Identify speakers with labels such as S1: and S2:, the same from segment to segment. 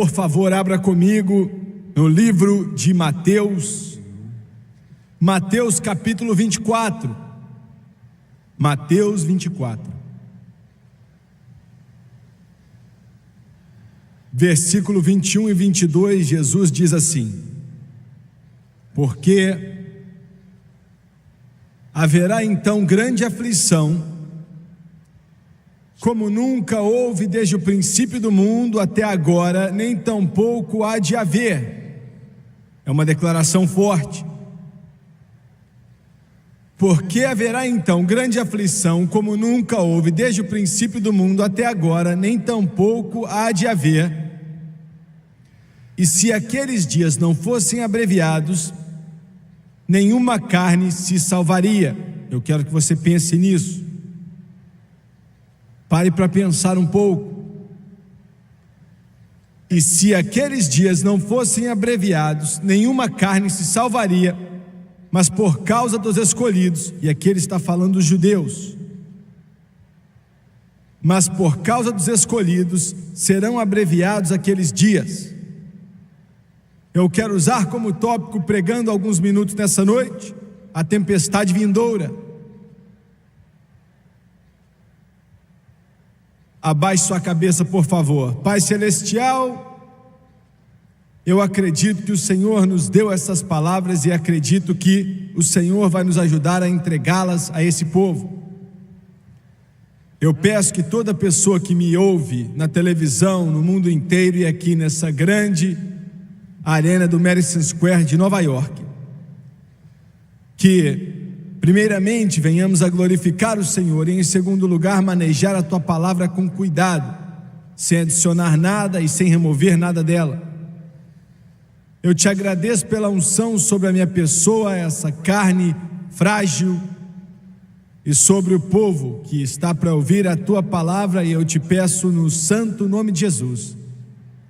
S1: por favor, abra comigo no livro de Mateus, Mateus capítulo 24. Mateus 24. Versículo 21 e 22, Jesus diz assim: porque haverá então grande aflição, como nunca houve desde o princípio do mundo até agora, nem tampouco há de haver. É uma declaração forte. Porque haverá então grande aflição, como nunca houve desde o princípio do mundo até agora, nem tampouco há de haver. E se aqueles dias não fossem abreviados, nenhuma carne se salvaria. Eu quero que você pense nisso. Pare para pensar um pouco. E se aqueles dias não fossem abreviados, nenhuma carne se salvaria, mas por causa dos escolhidos, e aqui ele está falando dos judeus, mas por causa dos escolhidos serão abreviados aqueles dias. Eu quero usar como tópico, pregando alguns minutos nessa noite, a tempestade vindoura. Abaixe sua cabeça, por favor. Pai Celestial, eu acredito que o Senhor nos deu essas palavras e acredito que o Senhor vai nos ajudar a entregá-las a esse povo. Eu peço que toda pessoa que me ouve na televisão, no mundo inteiro e aqui nessa grande arena do Madison Square de Nova York, que primeiramente venhamos a glorificar o Senhor e em segundo lugar manejar a Tua palavra com cuidado, sem adicionar nada e sem remover nada dela. Eu te agradeço pela unção sobre a minha pessoa, essa carne frágil, e sobre o povo que está para ouvir a Tua palavra, e eu te peço no santo nome de Jesus,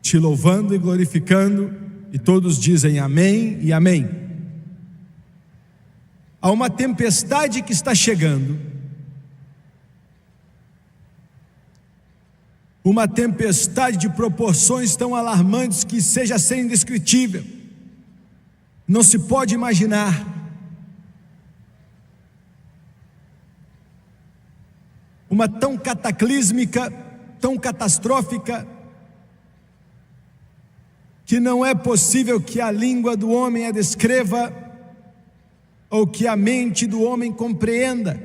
S1: te louvando e glorificando, e todos dizem amém e amém. Há uma tempestade que está chegando, uma tempestade de proporções tão alarmantes que seja ser indescritível, não se pode imaginar. Uma tão cataclísmica, tão catastrófica, que não é possível que a língua do homem a descreva, ou que a mente do homem compreenda.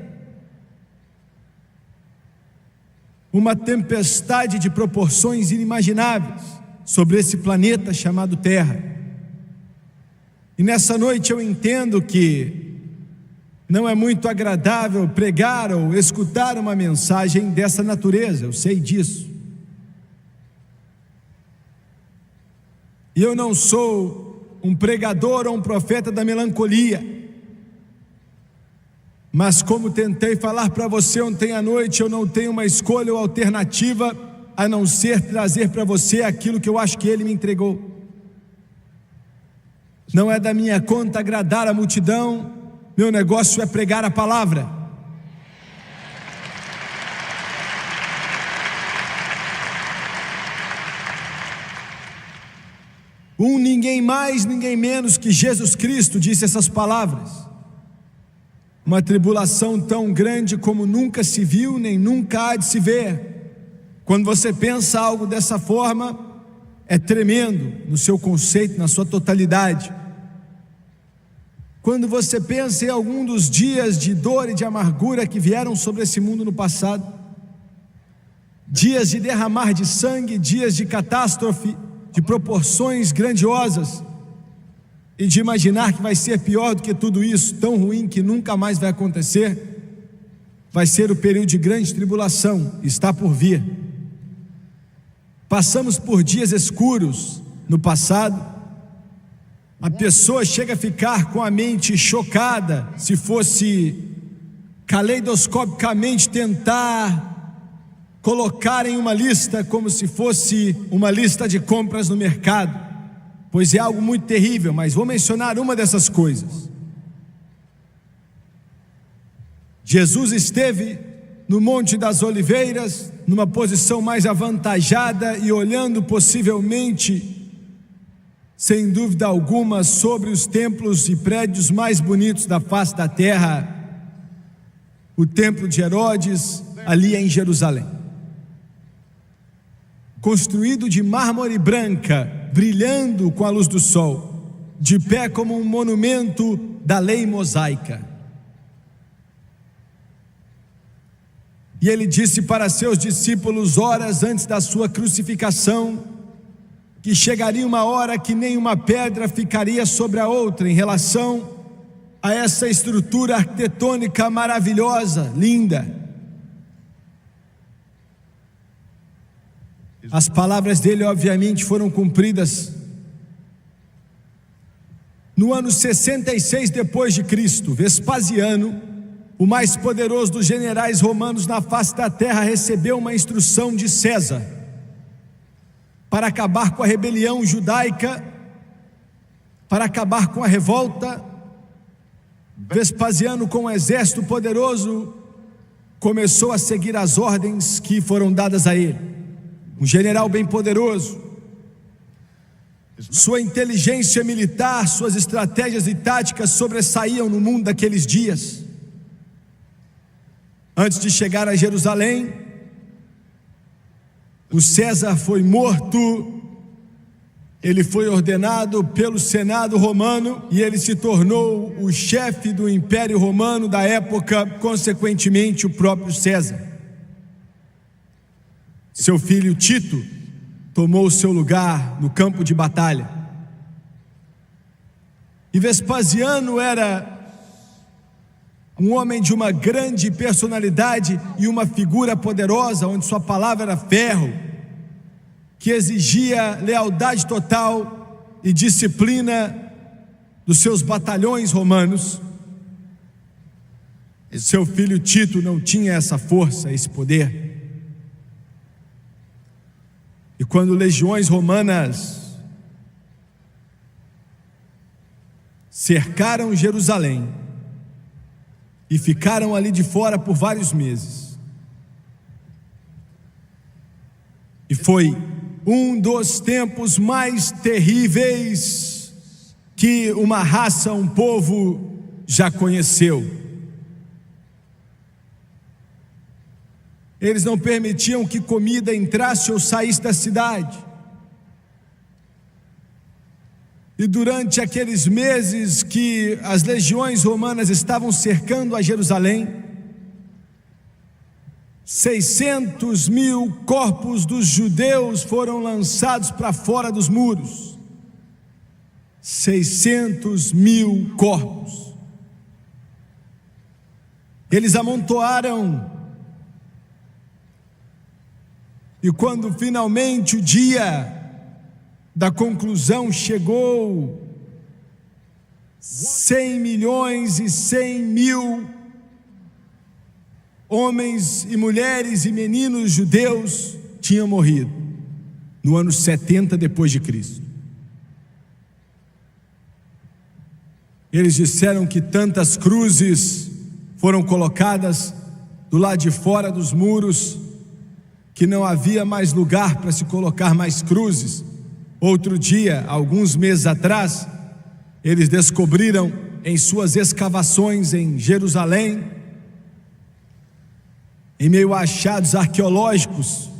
S1: Uma tempestade de proporções inimagináveis sobre esse planeta chamado Terra. E nessa noite eu entendo que não é muito agradável pregar ou escutar uma mensagem dessa natureza, eu sei disso. E eu não sou um pregador ou um profeta da melancolia, mas como tentei falar para você ontem à noite, eu não tenho uma escolha ou alternativa a não ser trazer para você aquilo que eu acho que Ele me entregou. Não é da minha conta agradar a multidão, meu negócio é pregar a palavra. Ninguém mais, ninguém menos que Jesus Cristo disse essas palavras. Uma tribulação tão grande como nunca se viu, nem nunca há de se ver. Quando você pensa algo dessa forma, é tremendo no seu conceito, na sua totalidade. Quando você pensa em algum dos dias de dor e de amargura que vieram sobre esse mundo no passado, dias de derramar de sangue, dias de catástrofe, de proporções grandiosas, e de imaginar que vai ser pior do que tudo isso, tão ruim que nunca mais vai acontecer, vai ser o período de grande tribulação, está por vir. Passamos por dias escuros no passado, a pessoa chega a ficar com a mente chocada, se fosse caleidoscopicamente tentar colocar em uma lista, como se fosse uma lista de compras no mercado, pois é algo muito terrível, mas vou mencionar uma dessas coisas. Jesus esteve no Monte das Oliveiras, numa posição mais avantajada e olhando possivelmente, sem dúvida alguma, sobre os templos e prédios mais bonitos da face da terra, o templo de Herodes, ali em Jerusalém. Construído de mármore branca, brilhando com a luz do sol, de pé como um monumento da lei mosaica. E ele disse para seus discípulos, horas antes da sua crucificação, que chegaria uma hora que nenhuma pedra ficaria sobre a outra em relação a essa estrutura arquitetônica maravilhosa, linda. As palavras dele, obviamente, foram cumpridas no ano 66 depois de Cristo. Vespasiano, o mais poderoso dos generais romanos na face da terra, recebeu uma instrução de César para acabar com a rebelião judaica, para acabar com a revolta. Vespasiano, com um exército poderoso, começou a seguir as ordens que foram dadas a ele. Um general bem poderoso, sua inteligência militar, suas estratégias e táticas sobressaíam no mundo daqueles dias. Antes de chegar a Jerusalém, o César foi morto. Ele foi ordenado pelo Senado romano e ele se tornou o chefe do Império Romano da época, consequentemente o próprio César. Seu filho Tito tomou seu lugar no campo de batalha. E Vespasiano era um homem de uma grande personalidade e uma figura poderosa, onde sua palavra era ferro, que exigia lealdade total e disciplina dos seus batalhões romanos. Seu filho Tito não tinha essa força, esse poder. E quando legiões romanas cercaram Jerusalém e ficaram ali de fora por vários meses, e foi um dos tempos mais terríveis que uma raça, um povo já conheceu. Eles não permitiam que comida entrasse ou saísse da cidade. E durante aqueles meses que as legiões romanas estavam cercando a Jerusalém, 600.000 corpos dos judeus foram lançados para fora dos muros. 600.000 corpos. Eles amontoaram. E quando finalmente o dia da conclusão chegou, 100 milhões e 100 mil homens e mulheres e meninos judeus tinham morrido no ano 70 depois de Cristo. Eles disseram que tantas cruzes foram colocadas do lado de fora dos muros, que não havia mais lugar para se colocar mais cruzes. Outro dia, alguns meses atrás, eles descobriram em suas escavações em Jerusalém, em meio a achados arqueológicos,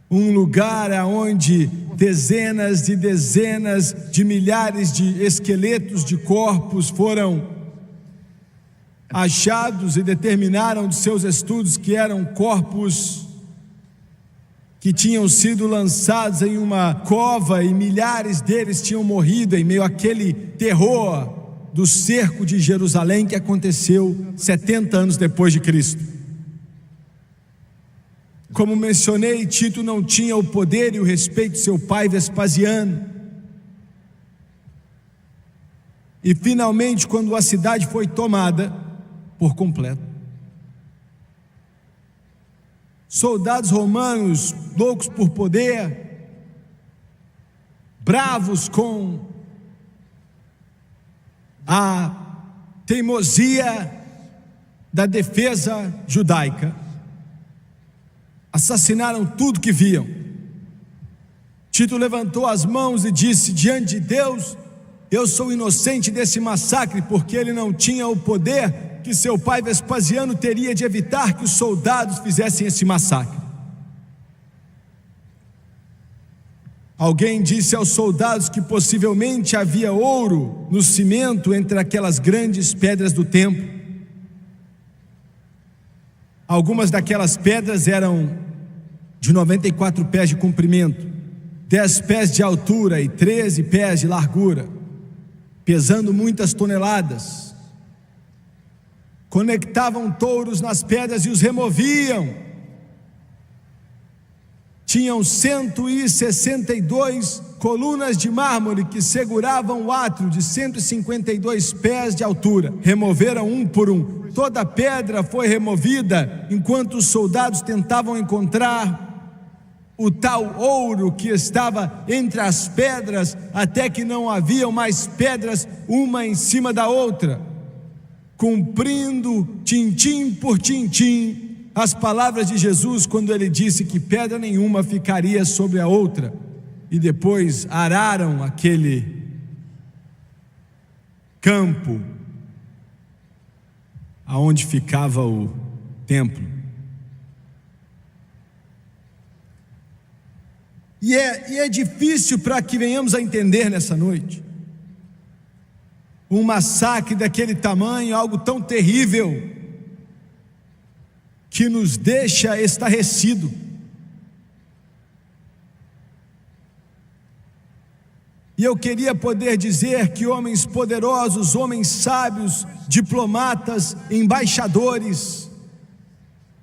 S1: um lugar onde dezenas e dezenas de milhares de esqueletos de corpos foram achados, e determinaram de seus estudos que eram corpos que tinham sido lançados em uma cova, e milhares deles tinham morrido em meio àquele terror do cerco de Jerusalém que aconteceu 70 anos depois de Cristo. Como mencionei, Tito não tinha o poder e o respeito de seu pai Vespasiano. E finalmente, quando a cidade foi tomada por completo, soldados romanos loucos por poder, bravos com a teimosia da defesa judaica, assassinaram tudo que viam. Tito levantou as mãos e disse: diante de Deus, eu sou inocente desse massacre, porque ele não tinha o poder que seu pai Vespasiano teria de evitar que os soldados fizessem esse massacre. Alguém disse aos soldados que possivelmente havia ouro no cimento entre aquelas grandes pedras do templo. Algumas daquelas pedras eram de 94 pés de comprimento, 10 pés de altura e 13 pés de largura, pesando muitas toneladas. Conectavam touros nas pedras e os removiam. Tinham 162 colunas de mármore que seguravam o átrio de 152 pés de altura. Removeram um por um. Toda a pedra foi removida enquanto os soldados tentavam encontrar o tal ouro que estava entre as pedras, até que não haviam mais pedras uma em cima da outra, cumprindo tintim por tintim as palavras de Jesus quando ele disse que pedra nenhuma ficaria sobre a outra. E depois araram aquele campo aonde ficava o templo. E é difícil para que venhamos a entender nessa noite um massacre daquele tamanho, algo tão terrível, que nos deixa estarrecido. E eu queria poder dizer que homens poderosos, homens sábios, diplomatas, embaixadores,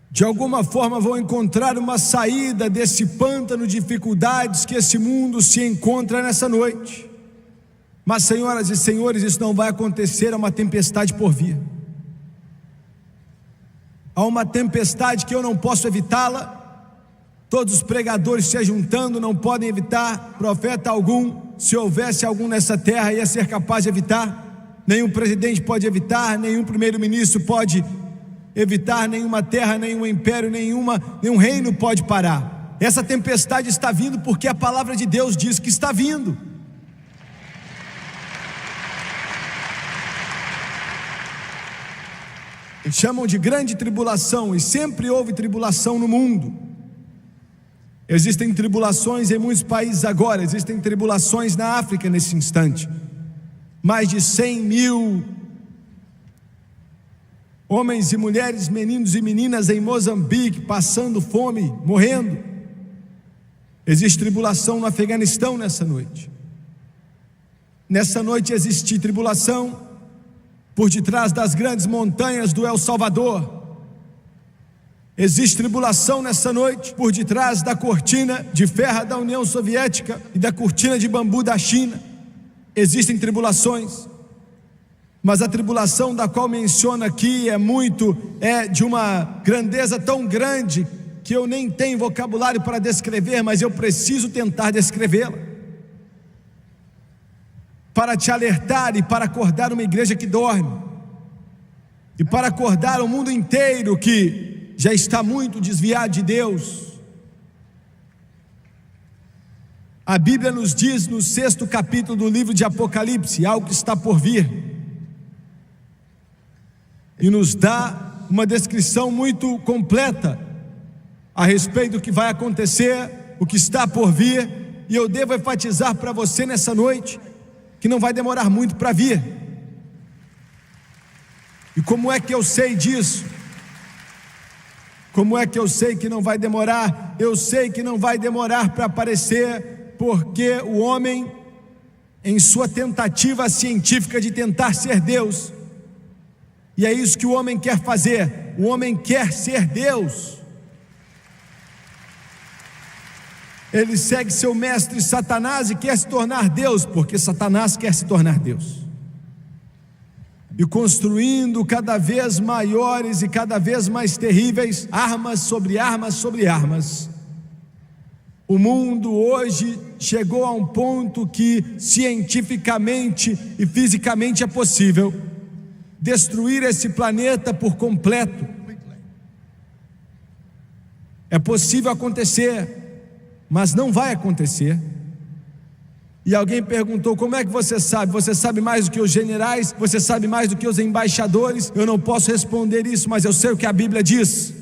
S1: de alguma forma vão encontrar uma saída desse pântano de dificuldades que esse mundo se encontra nessa noite. Mas, senhoras e senhores, isso não vai acontecer, há uma tempestade por vir. Há uma tempestade que eu não posso evitá-la. Todos os pregadores se juntando não podem evitar, profeta algum, se houvesse algum nessa terra, ia ser capaz de evitar. Nenhum presidente pode evitar, nenhum primeiro-ministro pode evitar, nenhuma terra, nenhum império, nenhum reino pode parar. Essa tempestade está vindo porque a palavra de Deus diz que está vindo. Eles chamam de grande tribulação, e sempre houve tribulação no mundo. Existem tribulações em muitos países agora, existem tribulações na África nesse instante. Mais de 100 mil homens e mulheres, meninos e meninas em Moçambique passando fome, morrendo. Existe tribulação no Afeganistão nessa noite. Nessa noite existe tribulação por detrás das grandes montanhas do El Salvador. Existe tribulação nessa noite por detrás da cortina de ferro da União Soviética e da cortina de bambu da China. Existem tribulações, mas a tribulação da qual menciona aqui é de uma grandeza tão grande que eu nem tenho vocabulário para descrever, mas eu preciso tentar descrevê-la, para te alertar e para acordar uma igreja que dorme, e para acordar o mundo inteiro que já está muito desviado de Deus. A Bíblia nos diz no 6º capítulo do livro de Apocalipse algo que está por vir, e nos dá uma descrição muito completa a respeito do que vai acontecer, o que está por vir. E eu devo enfatizar para você nessa noite que não vai demorar muito para vir. E como é que eu sei disso? Como é que eu sei que não vai demorar? Eu sei que não vai demorar para aparecer, porque o homem, em sua tentativa científica de tentar ser Deus, e é isso que o homem quer fazer, o homem quer ser Deus. Ele segue seu mestre Satanás e quer se tornar Deus, porque Satanás quer se tornar Deus. E construindo cada vez maiores e cada vez mais terríveis armas sobre armas sobre armas. O mundo hoje chegou a um ponto que cientificamente e fisicamente é possível destruir esse planeta por completo. É possível acontecer, mas não vai acontecer. E alguém perguntou: como é que você sabe? Você sabe mais do que os generais? Você sabe mais do que os embaixadores? Eu não posso responder isso, mas eu sei o que a Bíblia diz.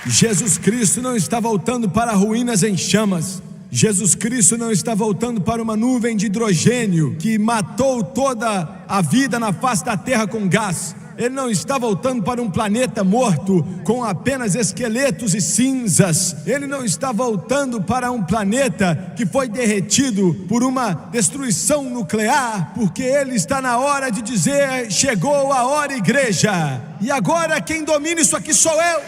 S1: Jesus Cristo não está voltando para ruínas em chamas. Jesus Cristo não está voltando para uma nuvem de hidrogênio que matou toda a vida na face da terra com gás. Ele não está voltando para um planeta morto com apenas esqueletos e cinzas. Ele não está voltando para um planeta que foi derretido por uma destruição nuclear, porque ele está na hora de dizer: chegou a hora, igreja, e agora quem domina isso aqui sou eu.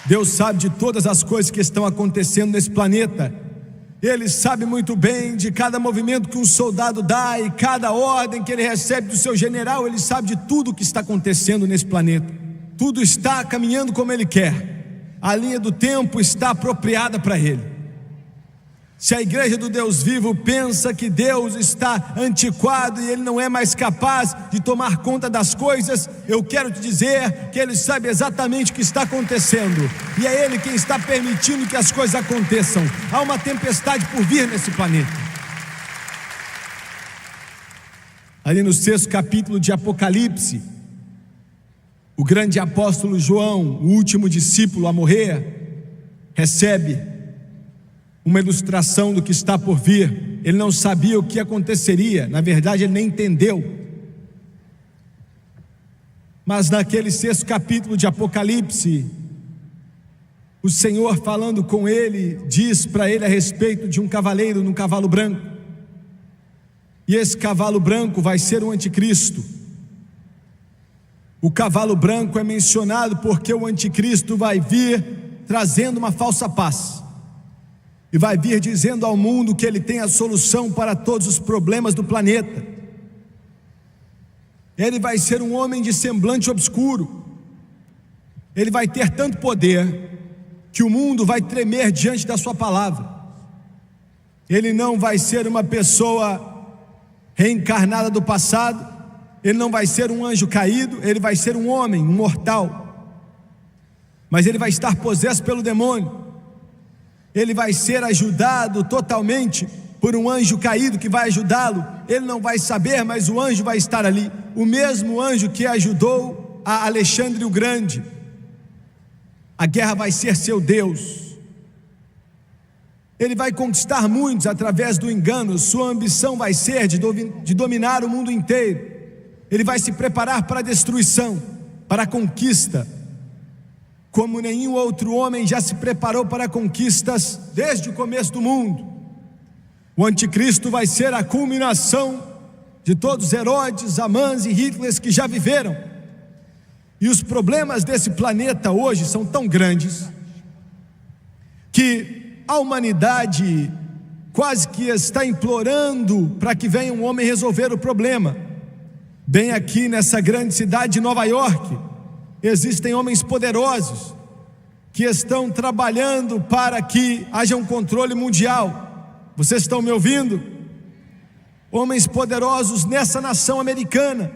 S1: Deus sabe de todas as coisas que estão acontecendo nesse planeta. Ele sabe muito bem de cada movimento que um soldado dá e cada ordem que ele recebe do seu general. Ele sabe de tudo o que está acontecendo nesse planeta. Tudo está caminhando como ele quer. A linha do tempo está apropriada para ele. Se a igreja do Deus vivo pensa que Deus está antiquado e ele não é mais capaz de tomar conta das coisas, eu quero te dizer que ele sabe exatamente o que está acontecendo, e é ele quem está permitindo que as coisas aconteçam. Há uma tempestade por vir nesse planeta. Ali no 6º capítulo de Apocalipse, o grande apóstolo João, o último discípulo a morrer, recebe uma ilustração do que está por vir. Ele não sabia o que aconteceria, na verdade ele nem entendeu. Mas naquele 6º capítulo de Apocalipse, o Senhor, falando com ele, diz para ele a respeito de um cavaleiro num cavalo branco. E esse cavalo branco vai ser o anticristo. O cavalo branco é mencionado porque o anticristo vai vir trazendo uma falsa paz. E vai vir dizendo ao mundo que ele tem a solução para todos os problemas do planeta. Ele vai ser um homem de semblante obscuro. Ele vai ter tanto poder que o mundo vai tremer diante da sua palavra. Ele não vai ser uma pessoa reencarnada do passado. Ele não vai ser um anjo caído. Ele vai ser um homem, um mortal. Mas ele vai estar possesso pelo demônio. Ele vai ser ajudado totalmente por um anjo caído que vai ajudá-lo. Ele não vai saber, mas o anjo vai estar ali. O mesmo anjo que ajudou a Alexandre o Grande. A guerra vai ser seu Deus. Ele vai conquistar muitos através do engano. Sua ambição vai ser de dominar o mundo inteiro. Ele vai se preparar para a destruição, para a conquista, como nenhum outro homem já se preparou para conquistas desde o começo do mundo. O anticristo vai ser a culminação de todos os Herodes, Amãs e Hitlers que já viveram. E os problemas desse planeta hoje são tão grandes que a humanidade quase que está implorando para que venha um homem resolver o problema. Bem aqui nessa grande cidade de Nova York, existem homens poderosos que estão trabalhando para que haja um controle mundial. Vocês estão me ouvindo? Homens poderosos nessa nação americana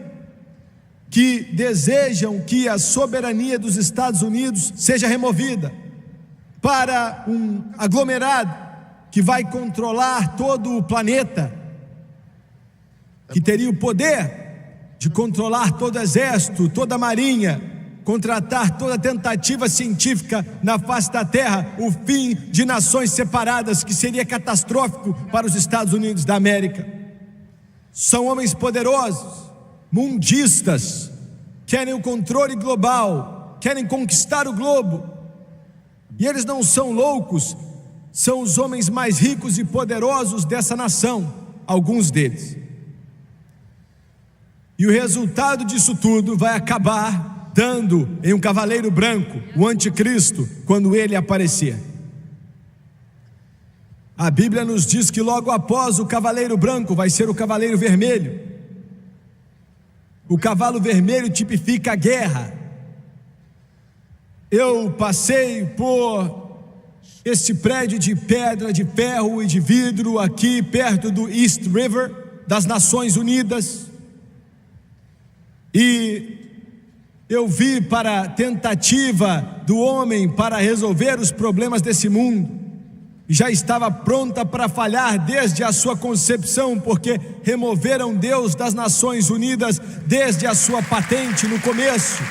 S1: que desejam que a soberania dos Estados Unidos seja removida para um aglomerado que vai controlar todo o planeta, que teria o poder de controlar todo o exército, toda a marinha, contratar toda a tentativa científica na face da terra, o fim de nações separadas, que seria catastrófico para os Estados Unidos da América. São homens poderosos, mundistas, querem o controle global, querem conquistar o globo, e eles não são loucos, são os homens mais ricos e poderosos dessa nação, alguns deles. E o resultado disso tudo vai acabar dando em um cavaleiro branco, o anticristo, quando ele aparecer. A Bíblia nos diz que logo após o cavaleiro branco vai ser o cavaleiro vermelho. O cavalo vermelho tipifica a guerra. Eu passei por Este prédio de pedra, de ferro e de vidro aqui perto do East River, das Nações Unidas. E eu vi para a tentativa do homem para resolver os problemas desse mundo, e já estava pronta para falhar desde a sua concepção, porque removeram Deus das Nações Unidas desde a sua patente no começo.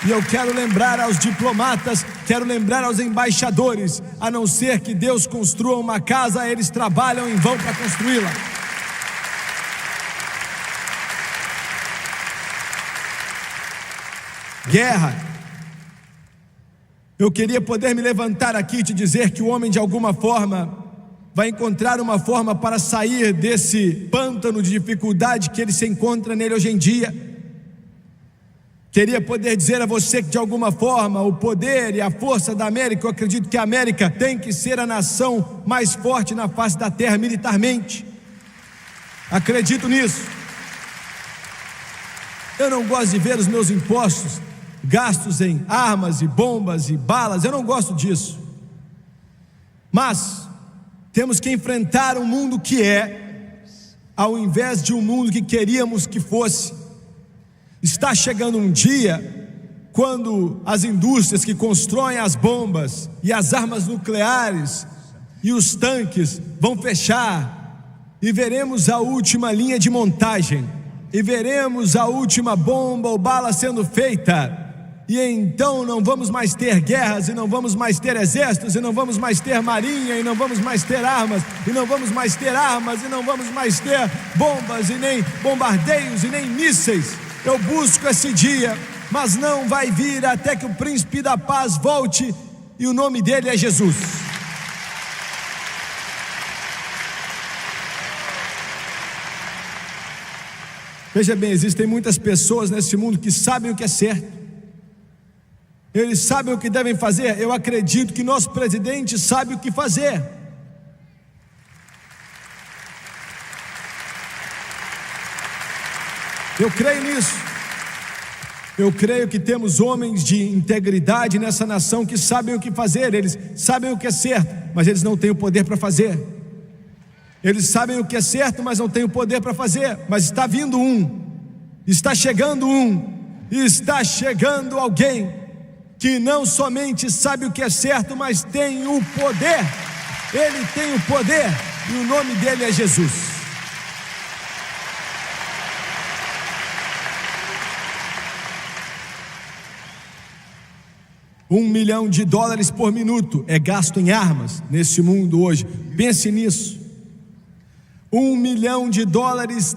S1: E eu quero lembrar aos diplomatas, quero lembrar aos embaixadores, a não ser que Deus construa uma casa, eles trabalham em vão para construí-la. Guerra. Eu queria poder me levantar aqui e te dizer que o homem de alguma forma vai encontrar uma forma para sair desse pântano de dificuldade que ele se encontra nele hoje em dia. Queria poder dizer a você que de alguma forma o poder e a força da América, eu acredito que a América tem que ser a nação mais forte na face da terra militarmente. Acredito nisso. Eu não gosto de ver os meus impostos gastos em armas e bombas e balas, eu não gosto disso. Mas temos que enfrentar um mundo que é, ao invés de um mundo que queríamos que fosse. Está chegando um dia quando as indústrias que constroem as bombas e as armas nucleares e os tanques vão fechar, e veremos a última linha de montagem, e veremos a última bomba ou bala sendo feita. E então não vamos mais ter guerras, e não vamos mais ter exércitos, e não vamos mais ter marinha, e não vamos mais ter armas, e não vamos mais ter armas, e não vamos mais ter bombas, e nem bombardeios, e nem mísseis. Eu busco esse dia, mas não vai vir até que o príncipe da paz volte, e o nome dele é Jesus. Veja bem, existem muitas pessoas nesse mundo que sabem o que é certo, eles sabem o que devem fazer. Eu acredito que nosso presidente sabe o que fazer. Eu creio nisso. Eu creio que temos homens de integridade nessa nação que sabem o que fazer. Eles sabem o que é certo, mas eles não têm o poder para fazer. Eles sabem o que é certo, mas não têm o poder para fazer. Mas está vindo um, está chegando um, e está chegando alguém que não somente sabe o que é certo, mas tem o poder. Ele tem o poder, e o nome dele é Jesus. $1 milhão por minuto é gasto em armas nesse mundo hoje. Pense nisso. $1 milhão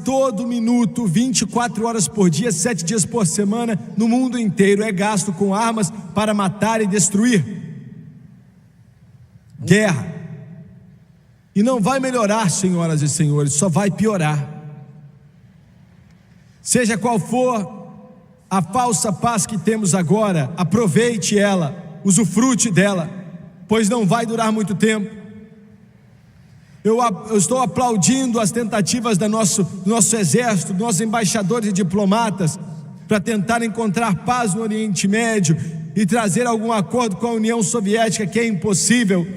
S1: todo minuto, 24 horas por dia, 7 dias por semana, no mundo inteiro é gasto com armas para matar e destruir. Guerra. E não vai melhorar, senhoras e senhores, só vai piorar. Seja qual for a falsa paz que temos agora, aproveite ela, usufrute dela, pois não vai durar muito tempo. Eu estou aplaudindo as tentativas do nosso exército, dos nossos embaixadores e diplomatas, para tentar encontrar paz no Oriente Médio e trazer algum acordo com a União Soviética, que é impossível,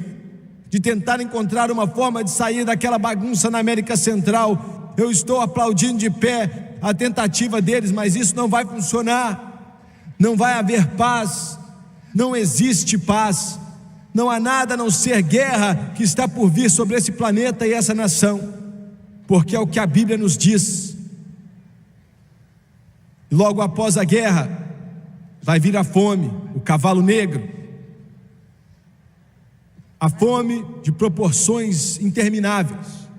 S1: de tentar encontrar uma forma de sair daquela bagunça na América Central. Eu estou aplaudindo de pé a tentativa deles, mas isso não vai funcionar. Não vai haver paz, não existe paz. Não há nada a não ser guerra que está por vir sobre esse planeta e essa nação, porque é o que a Bíblia nos diz. Logo após a guerra vai vir a fome, o cavalo negro, a fome de proporções intermináveis.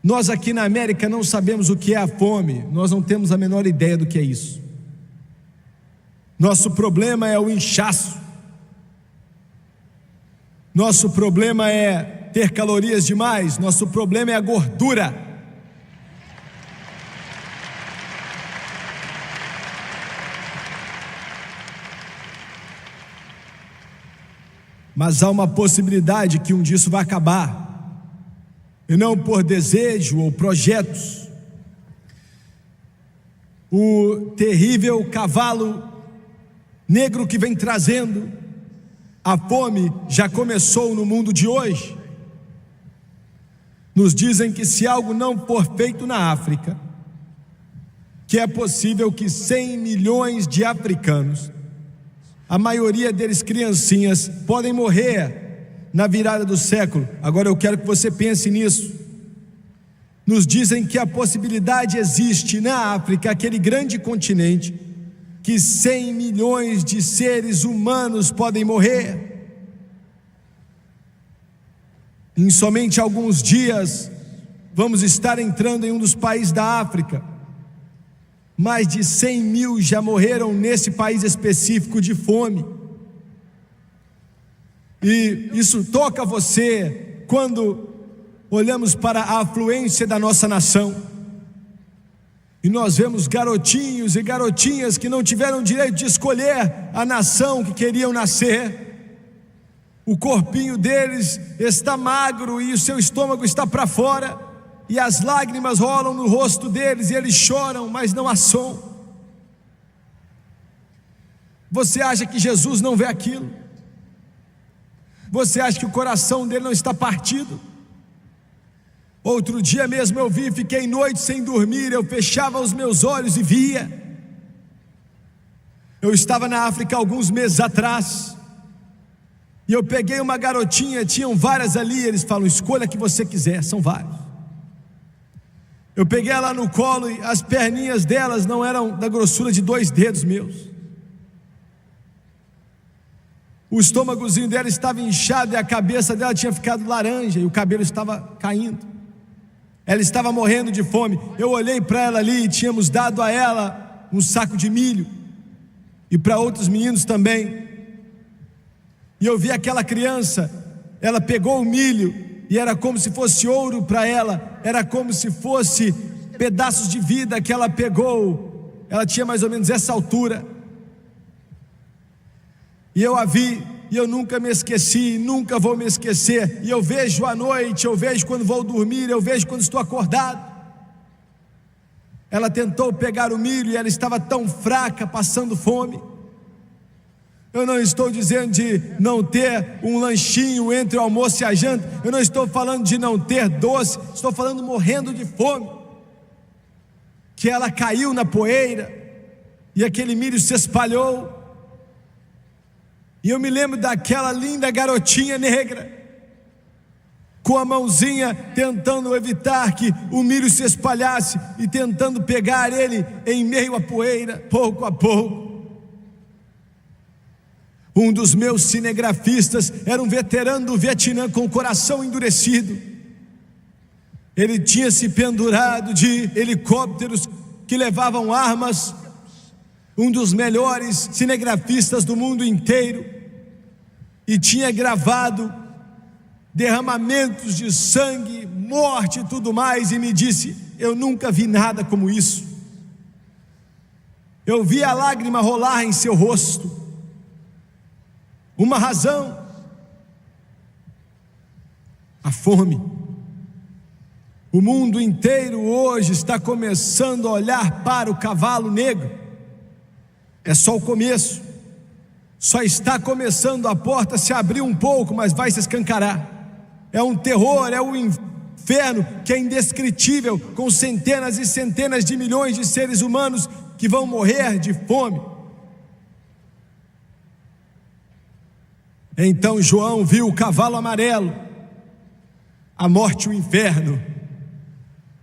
S1: Nós aqui na América não sabemos o que é a fome, nós não temos a menor ideia do que é isso. Nosso problema é o inchaço. Nosso problema é ter calorias demais. Nosso problema é a gordura. Mas há uma possibilidade que um dia isso vai acabar, e não por desejo ou projetos. O terrível cavalo negro que vem trazendo a fome já começou no mundo de hoje. Nos dizem que se algo não for feito na África, que é possível que 100 milhões de africanos, a maioria deles criancinhas, podem morrer na virada do século. Agora eu quero que você pense nisso. Nos dizem que a possibilidade existe na África, aquele grande continente, que 100 milhões de seres humanos podem morrer. Em somente alguns dias, vamos estar entrando em um dos países da África. Mais de 100 mil já morreram nesse país específico de fome. E isso toca você quando olhamos para a afluência da nossa nação. E nós vemos garotinhos e garotinhas que não tiveram direito de escolher a nação que queriam nascer. O corpinho deles está magro e o seu estômago está para fora, e as lágrimas rolam no rosto deles, e eles choram, mas não há som. Você acha que Jesus não vê aquilo? Você acha que o coração dele não está partido? Outro dia mesmo eu vi, fiquei noite sem dormir, eu fechava os meus olhos e via. Eu estava na África alguns meses atrás, e eu peguei uma garotinha, tinham várias ali, eles falam, escolha a que você quiser, são vários. Eu peguei ela no colo e as perninhas delas não eram da grossura de 2 dedos meus. O estômagozinho dela estava inchado e a cabeça dela tinha ficado laranja e o cabelo estava caindo. Ela estava morrendo de fome. Eu olhei para ela ali e tínhamos dado a ela um saco de milho, e para outros meninos também. E eu vi aquela criança, ela pegou o milho e era como se fosse ouro para ela, era como se fosse pedaços de vida que ela pegou. Ela tinha mais ou menos essa altura. E eu a vi, e eu nunca me esqueci, nunca vou me esquecer. E eu vejo à noite, eu vejo quando vou dormir, eu vejo quando estou acordado. Ela tentou pegar o milho e ela estava tão fraca, passando fome. Eu não estou dizendo de não ter um lanchinho entre o almoço e a janta. Eu não estou falando de não ter doce. Estou falando morrendo de fome. Que ela caiu na poeira e aquele milho se espalhou. E eu me lembro daquela linda garotinha negra, com a mãozinha tentando evitar que o milho se espalhasse e tentando pegar ele em meio à poeira, pouco a pouco. Um dos meus cinegrafistas era um veterano do Vietnã com o coração endurecido. Ele tinha se pendurado de helicópteros que levavam armas, um dos melhores cinegrafistas do mundo inteiro, e tinha gravado derramamentos de sangue, morte e tudo mais, e me disse, eu nunca vi nada como isso. Eu vi a lágrima rolar em seu rosto. Uma razão: a fome. O mundo inteiro hoje está começando a olhar para o cavalo negro. É só o começo. Só está começando, a porta se abrir um pouco, mas vai se escancarar. É um terror, é um inferno que é indescritível, com centenas e centenas de milhões de seres humanos que vão morrer de fome. Então João viu o cavalo amarelo, a morte e o inferno.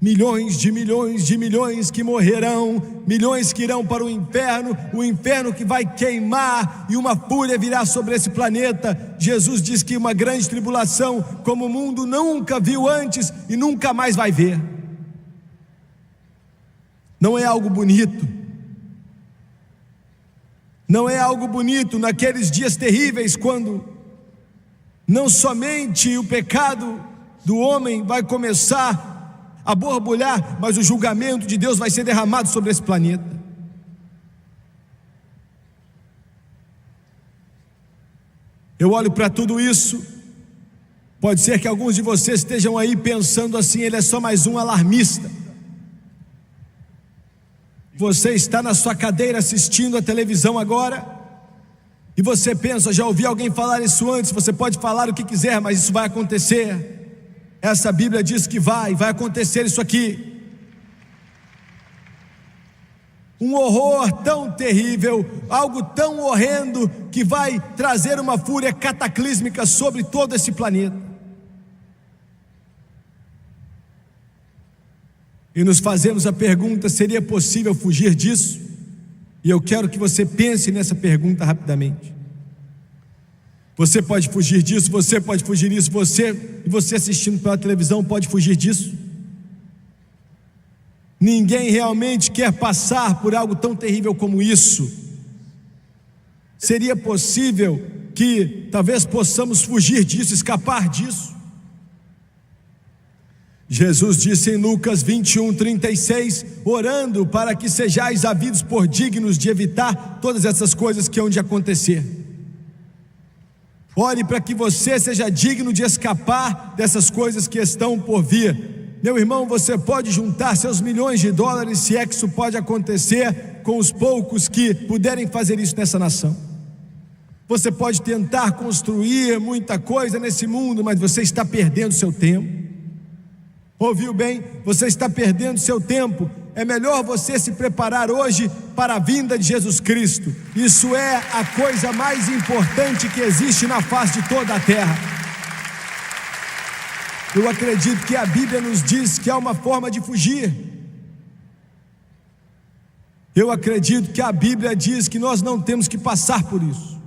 S1: Milhões de milhões de milhões que morrerão, milhões que irão para o inferno que vai queimar, e uma fúria virá sobre esse planeta. Jesus diz que uma grande tribulação, como o mundo nunca viu antes e nunca mais vai ver. Não é algo bonito. Não é algo bonito naqueles dias terríveis, quando não somente o pecado do homem vai começar a borbulhar, mas o julgamento de Deus vai ser derramado sobre esse planeta. Eu olho para tudo isso. Pode ser que alguns de vocês estejam aí pensando assim, ele é só mais um alarmista. Você está na sua cadeira assistindo a televisão agora, E você pensa, já ouvi alguém falar isso antes, você pode falar o que quiser, mas isso vai acontecer. Essa Bíblia diz que vai acontecer isso aqui. Um horror tão terrível, algo tão horrendo, que vai trazer uma fúria cataclísmica sobre todo esse planeta. E nos fazemos a pergunta: seria possível fugir disso? E eu quero que você pense nessa pergunta rapidamente. Você pode fugir disso, você pode fugir disso, você assistindo pela televisão pode fugir disso. Ninguém realmente quer passar por algo tão terrível como isso. Seria possível que talvez possamos fugir disso, escapar disso. Jesus disse em Lucas 21:36, orando para que sejais havidos por dignos de evitar todas essas coisas que hão de acontecer. Ore para que você seja digno de escapar dessas coisas que estão por vir. Meu irmão, você pode juntar seus milhões de dólares, se é que isso pode acontecer, com os poucos que puderem fazer isso nessa nação. Você pode tentar construir muita coisa nesse mundo, mas você está perdendo seu tempo. Ouviu bem? Você está perdendo seu tempo. É melhor você se preparar hoje para a vinda de Jesus Cristo. Isso é a coisa mais importante que existe na face de toda a terra. Eu acredito que a Bíblia nos diz que há uma forma de fugir. Eu acredito que a Bíblia diz que nós não temos que passar por isso.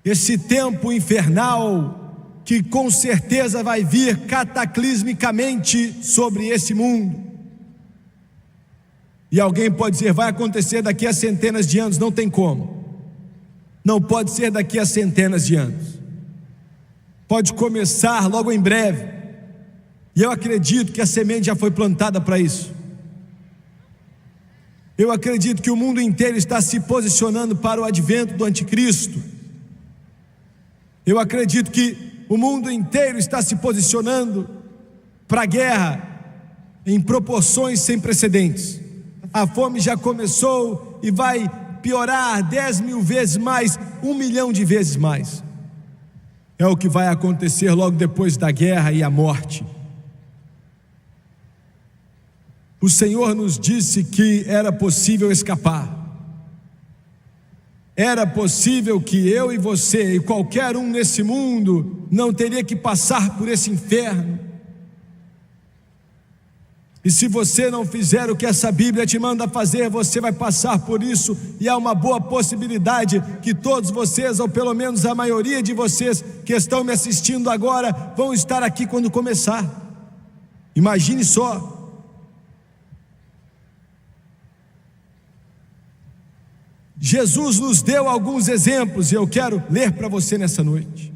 S1: Esse tempo infernal que com certeza vai vir cataclismicamente sobre esse mundo. E alguém pode dizer, vai acontecer daqui a centenas de anos. Não tem como. Não pode ser daqui a centenas de anos. Pode começar logo em breve. E eu acredito que a semente já foi plantada para isso. Eu acredito que o mundo inteiro está se posicionando para o advento do anticristo. Eu acredito que o mundo inteiro está se posicionando para a guerra em proporções sem precedentes. A fome já começou e vai piorar 10.000 vezes mais, 1 milhão de vezes mais. É o que vai acontecer logo depois da guerra e a morte. O Senhor nos disse que era possível escapar. Era possível que eu e você e qualquer um nesse mundo não teria que passar por esse inferno. E se você não fizer o que essa Bíblia te manda fazer, você vai passar por isso. E há uma boa possibilidade que todos vocês, ou pelo menos a maioria de vocês que estão me assistindo agora, vão estar aqui quando começar. Imagine só. Jesus nos deu alguns exemplos e eu quero ler para você nessa noite.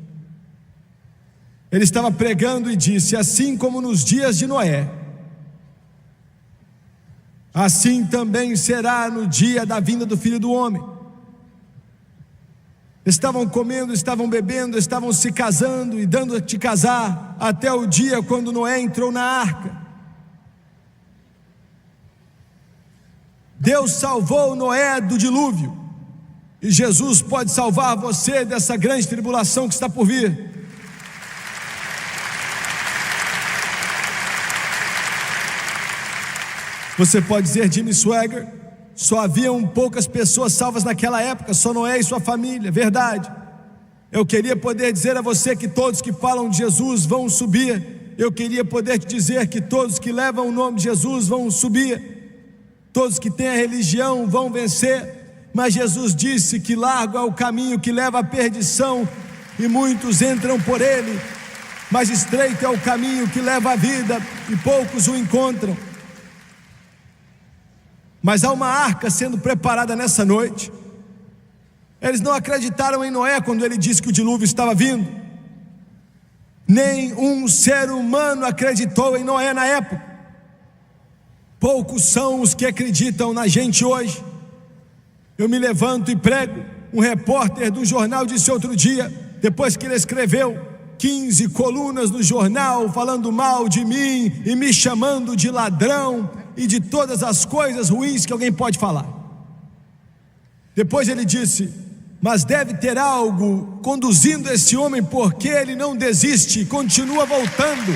S1: Ele estava pregando e disse: assim como nos dias de Noé, assim também será no dia da vinda do Filho do Homem. Estavam comendo, estavam bebendo, estavam se casando e dando de casar, até o dia quando Noé entrou na arca. Deus salvou Noé do dilúvio, e Jesus pode salvar você dessa grande tribulação que está por vir. Você pode dizer, Jimmy Swaggart, só haviam poucas pessoas salvas naquela época, só Noé e sua família. Verdade. Eu queria poder dizer a você que todos que falam de Jesus vão subir. Eu queria poder te dizer que todos que levam o nome de Jesus vão subir. Todos que têm a religião vão vencer. Mas Jesus disse que largo é o caminho que leva à perdição, e muitos entram por ele. Mas estreito é o caminho que leva à vida, e poucos o encontram. Mas há uma arca sendo preparada nessa noite. Eles não acreditaram em Noé quando ele disse que o dilúvio estava vindo. Nem um ser humano acreditou em Noé na época. Poucos são os que acreditam na gente hoje. Eu me levanto e prego. Um repórter do jornal disse outro dia, depois que ele escreveu 15 colunas no jornal falando mal de mim e me chamando de ladrão e de todas as coisas ruins que alguém pode falar. Depois ele disse: mas deve ter algo conduzindo esse homem, porque ele não desiste e continua voltando.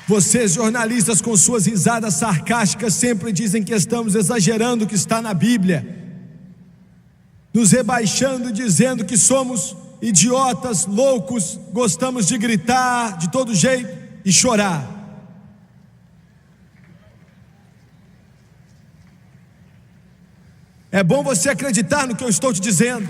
S1: Vocês, jornalistas, com suas risadas sarcásticas, sempre dizem que estamos exagerando o que está na Bíblia, nos rebaixando e dizendo que somos idiotas, loucos, gostamos de gritar de todo jeito e chorar. É bom você acreditar no que eu estou te dizendo.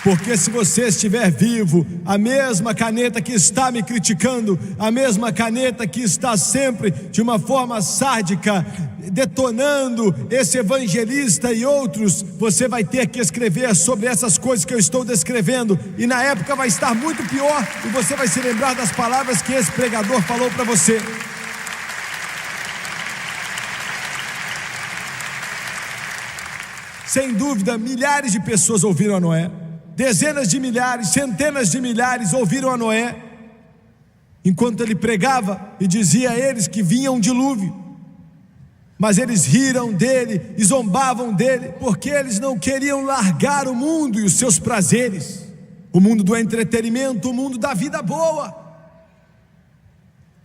S1: Porque se você estiver vivo, a mesma caneta que está me criticando, a mesma caneta que está sempre de uma forma sádica detonando esse evangelista e outros, você vai ter que escrever sobre essas coisas que eu estou descrevendo, e na época vai estar muito pior, e você vai se lembrar das palavras que esse pregador falou para você. Sem dúvida, milhares de pessoas ouviram a Noé. Dezenas de milhares, centenas de milhares ouviram a Noé, enquanto ele pregava e dizia a eles que vinha um dilúvio. Mas eles riram dele e zombavam dele, porque eles não queriam largar o mundo e os seus prazeres, o mundo do entretenimento, o mundo da vida boa.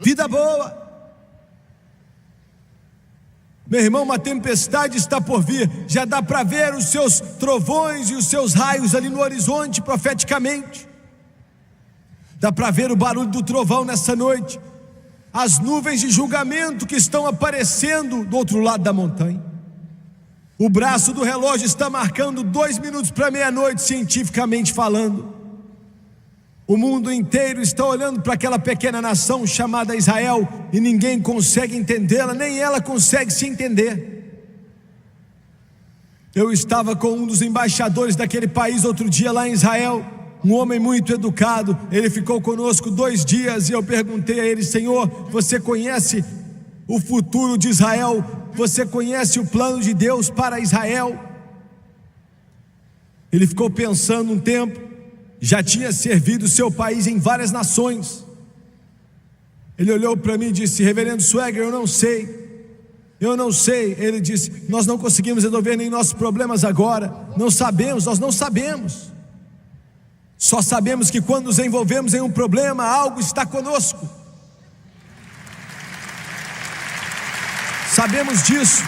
S1: Vida boa. Meu irmão, uma tempestade está por vir. Já dá para ver os seus trovões e os seus raios ali no horizonte profeticamente. Dá para ver o barulho do trovão nessa noite, as nuvens de julgamento que estão aparecendo do outro lado da montanha. O braço do relógio está marcando 2 minutos para meia-noite, cientificamente falando. O mundo inteiro está olhando para aquela pequena nação chamada Israel, e ninguém consegue entendê-la, nem ela consegue se entender. Eu estava com um dos embaixadores daquele país outro dia lá em Israel, um homem muito educado. Ele ficou conosco 2 dias, e eu perguntei a ele: Senhor, você conhece o futuro de Israel? Você conhece o plano de Deus para Israel? Ele ficou pensando um tempo. Já tinha servido seu país em várias nações. Ele olhou para mim e disse: Reverendo Swagger, eu não sei. Ele disse: nós não conseguimos resolver nem nossos problemas agora. Nós não sabemos. Só sabemos que quando nos envolvemos em um problema, algo está conosco. Sabemos disso.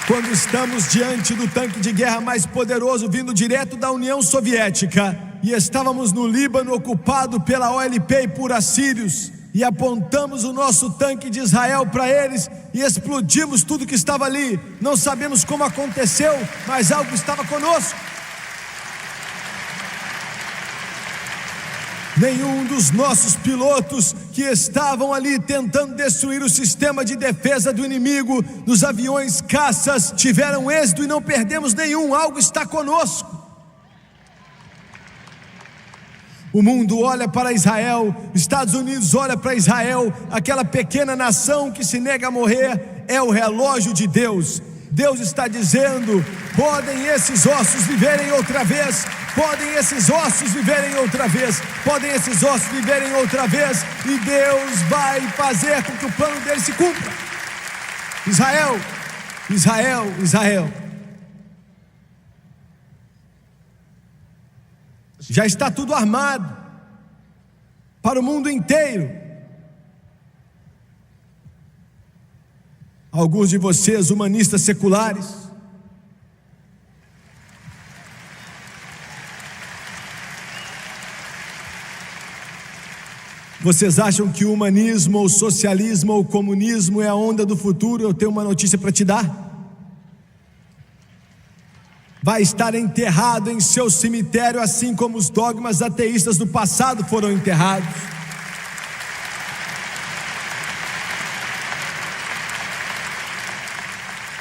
S1: Quando estamos diante do tanque de guerra mais poderoso vindo direto da União Soviética, e estávamos no Líbano ocupado pela OLP e por assírios, e apontamos o nosso tanque de Israel para eles e explodimos tudo que estava ali. Não sabemos como aconteceu, mas algo estava conosco. Nenhum dos nossos pilotos que estavam ali tentando destruir o sistema de defesa do inimigo, dos aviões caças, tiveram êxito, e não perdemos nenhum. Algo está conosco. O mundo olha para Israel, Estados Unidos olha para Israel, aquela pequena nação que se nega a morrer. É o relógio de Deus. Deus está dizendo: podem esses ossos viverem outra vez, podem esses ossos viverem outra vez, podem esses ossos viverem outra vez, e Deus vai fazer com que o plano dele se cumpra. Israel, Israel, Israel. Já está tudo armado para o mundo inteiro. Alguns de vocês, humanistas seculares, vocês acham que o humanismo, ou o socialismo, ou o comunismo é a onda do futuro? Eu tenho uma notícia para te dar. Vai estar enterrado em seu cemitério, assim como os dogmas ateístas do passado foram enterrados.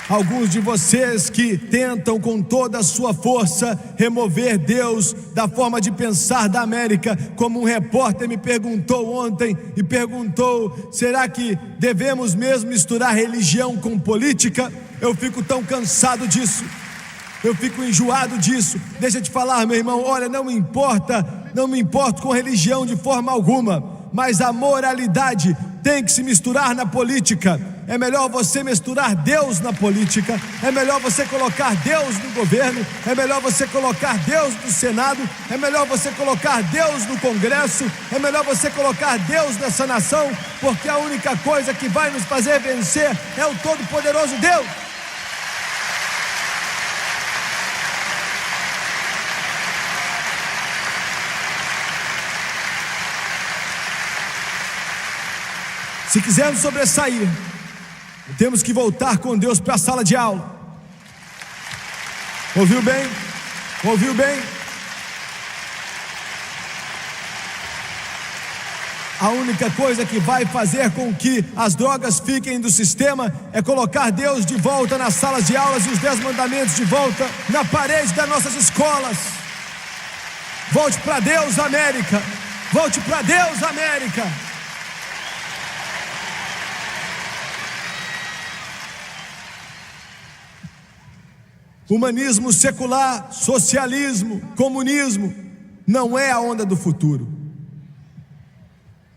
S1: Alguns de vocês que tentam com toda a sua força remover Deus da forma de pensar da América, como um repórter me perguntou ontem, será que devemos mesmo misturar religião com política? Eu fico tão cansado disso. Eu fico enjoado disso. Deixa eu te falar, meu irmão, olha, não me importo com religião de forma alguma, mas a moralidade tem que se misturar na política. É melhor você misturar Deus na política, é melhor você colocar Deus no governo, é melhor você colocar Deus no Senado, é melhor você colocar Deus no Congresso, é melhor você colocar Deus nessa nação, porque a única coisa que vai nos fazer vencer é o Todo-Poderoso Deus. Se quisermos sobressair, temos que voltar com Deus para a sala de aula. Ouviu bem? Ouviu bem? A única coisa que vai fazer com que as drogas fiquem do sistema é colocar Deus de volta nas salas de aulas e os 10 mandamentos de volta na parede das nossas escolas. Volte para Deus, América. Volte para Deus, América. Humanismo secular, socialismo, comunismo, não é a onda do futuro.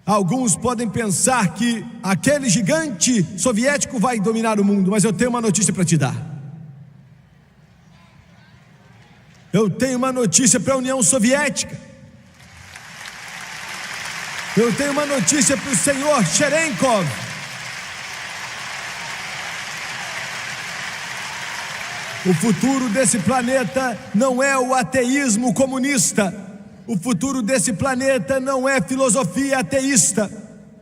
S1: Alguns podem pensar que aquele gigante soviético vai dominar o mundo, mas eu tenho uma notícia para te dar. Eu tenho uma notícia para a União Soviética. Eu tenho uma notícia para o senhor Cherenkov. O futuro desse planeta não é o ateísmo comunista. O futuro desse planeta não é filosofia ateísta.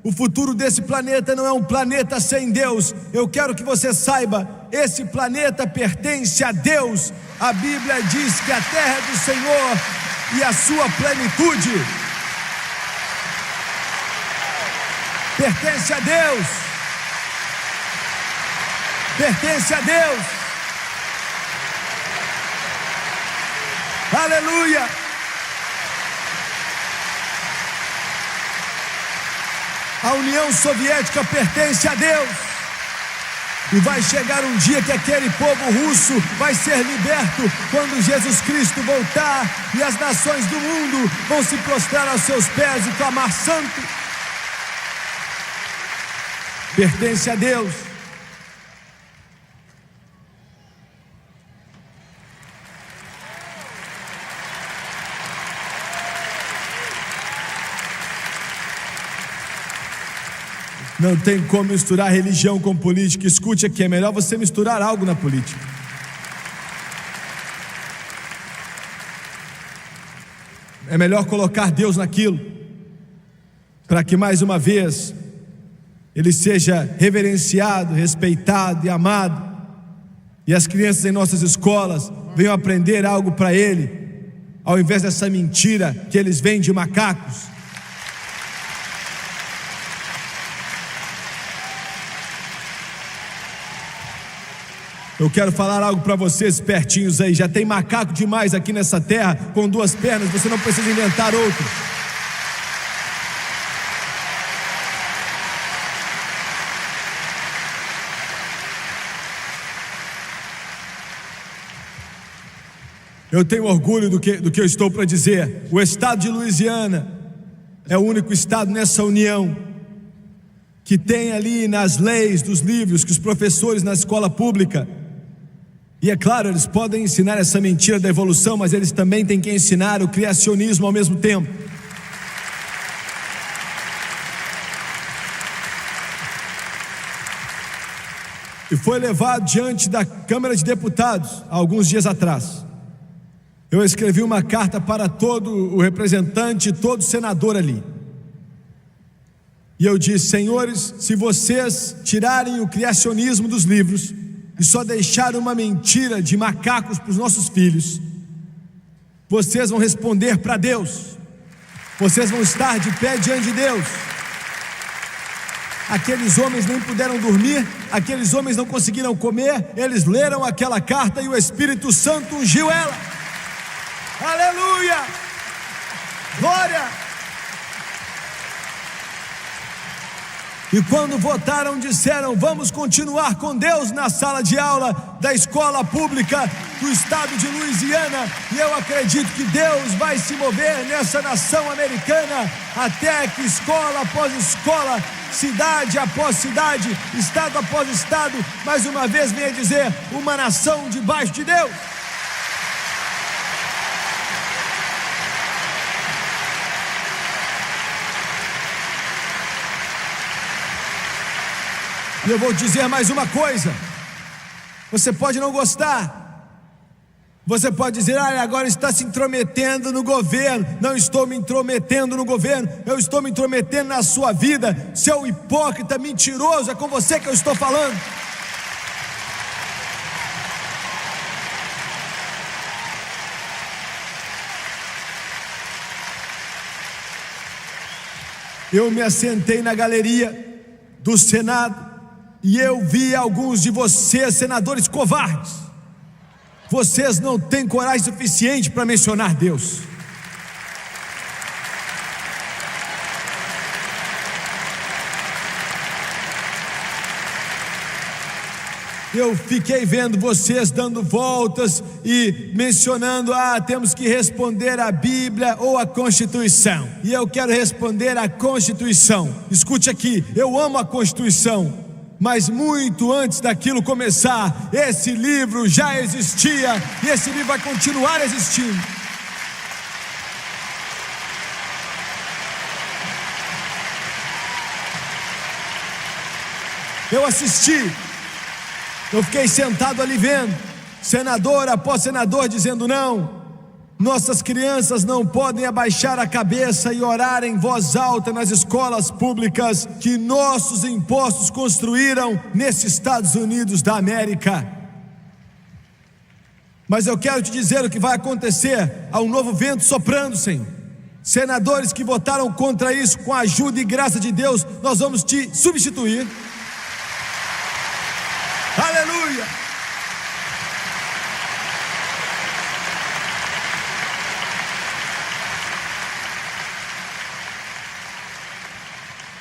S1: O futuro desse planeta não é um planeta sem Deus. Eu quero que você saiba, esse planeta pertence a Deus. A Bíblia diz que a terra é do Senhor e a sua plenitude pertence a Deus. Pertence a Deus. Aleluia! A União Soviética pertence a Deus. E vai chegar um dia que aquele povo russo vai ser liberto quando Jesus Cristo voltar e as nações do mundo vão se prostrar aos seus pés e clamar santo. Pertence a Deus. Não tem como misturar religião com política. Escute aqui, é melhor você misturar algo na política. É melhor colocar Deus naquilo, para que mais uma vez Ele seja reverenciado, respeitado e amado, e as crianças em nossas escolas venham aprender algo para Ele, ao invés dessa mentira que eles vendem de macacos. Eu quero falar algo para vocês pertinhos aí. Já tem macaco demais aqui nessa terra com 2 pernas, você não precisa inventar outro. Eu tenho orgulho do que eu estou para dizer. O estado de Louisiana é o único estado nessa união que tem ali nas leis, dos livros, que os professores na escola pública, e é claro, eles podem ensinar essa mentira da evolução, mas eles também têm que ensinar o criacionismo ao mesmo tempo. E foi levado diante da Câmara de Deputados, há alguns dias atrás. Eu escrevi uma carta para todo o representante, todo senador ali. E eu disse: senhores, se vocês tirarem o criacionismo dos livros e só deixarem uma mentira de macacos para os nossos filhos, vocês vão responder para Deus. Vocês vão estar de pé diante de Deus. Aqueles homens nem puderam dormir, aqueles homens não conseguiram comer, eles leram aquela carta e o Espírito Santo ungiu ela. Aleluia! Glória! E quando votaram, disseram: vamos continuar com Deus na sala de aula da escola pública do estado de Louisiana. E eu acredito que Deus vai se mover nessa nação americana, até que escola após escola, cidade após cidade, estado após estado, mais uma vez venha dizer: uma nação debaixo de Deus. E eu vou dizer mais uma coisa: você pode não gostar, você pode dizer: agora está se intrometendo no governo. Não estou me intrometendo no governo, eu estou me intrometendo na sua vida, seu hipócrita mentiroso. É com você que eu estou falando. Eu me assentei na galeria do Senado e eu vi alguns de vocês, senadores covardes. Vocês não têm coragem suficiente para mencionar Deus. Eu fiquei vendo vocês dando voltas e mencionando: temos que responder à Bíblia ou à Constituição. E eu quero responder à Constituição. Escute aqui, eu amo a Constituição, mas muito antes daquilo começar, esse livro já existia e esse livro vai continuar existindo. Eu assisti, eu fiquei sentado ali vendo, senador após senador dizendo: não, nossas crianças não podem abaixar a cabeça e orar em voz alta nas escolas públicas que nossos impostos construíram nesses Estados Unidos da América. Mas eu quero te dizer o que vai acontecer: há um novo vento soprando, Senhor. Senadores que votaram contra isso, com a ajuda e graça de Deus, nós vamos te substituir. Aleluia!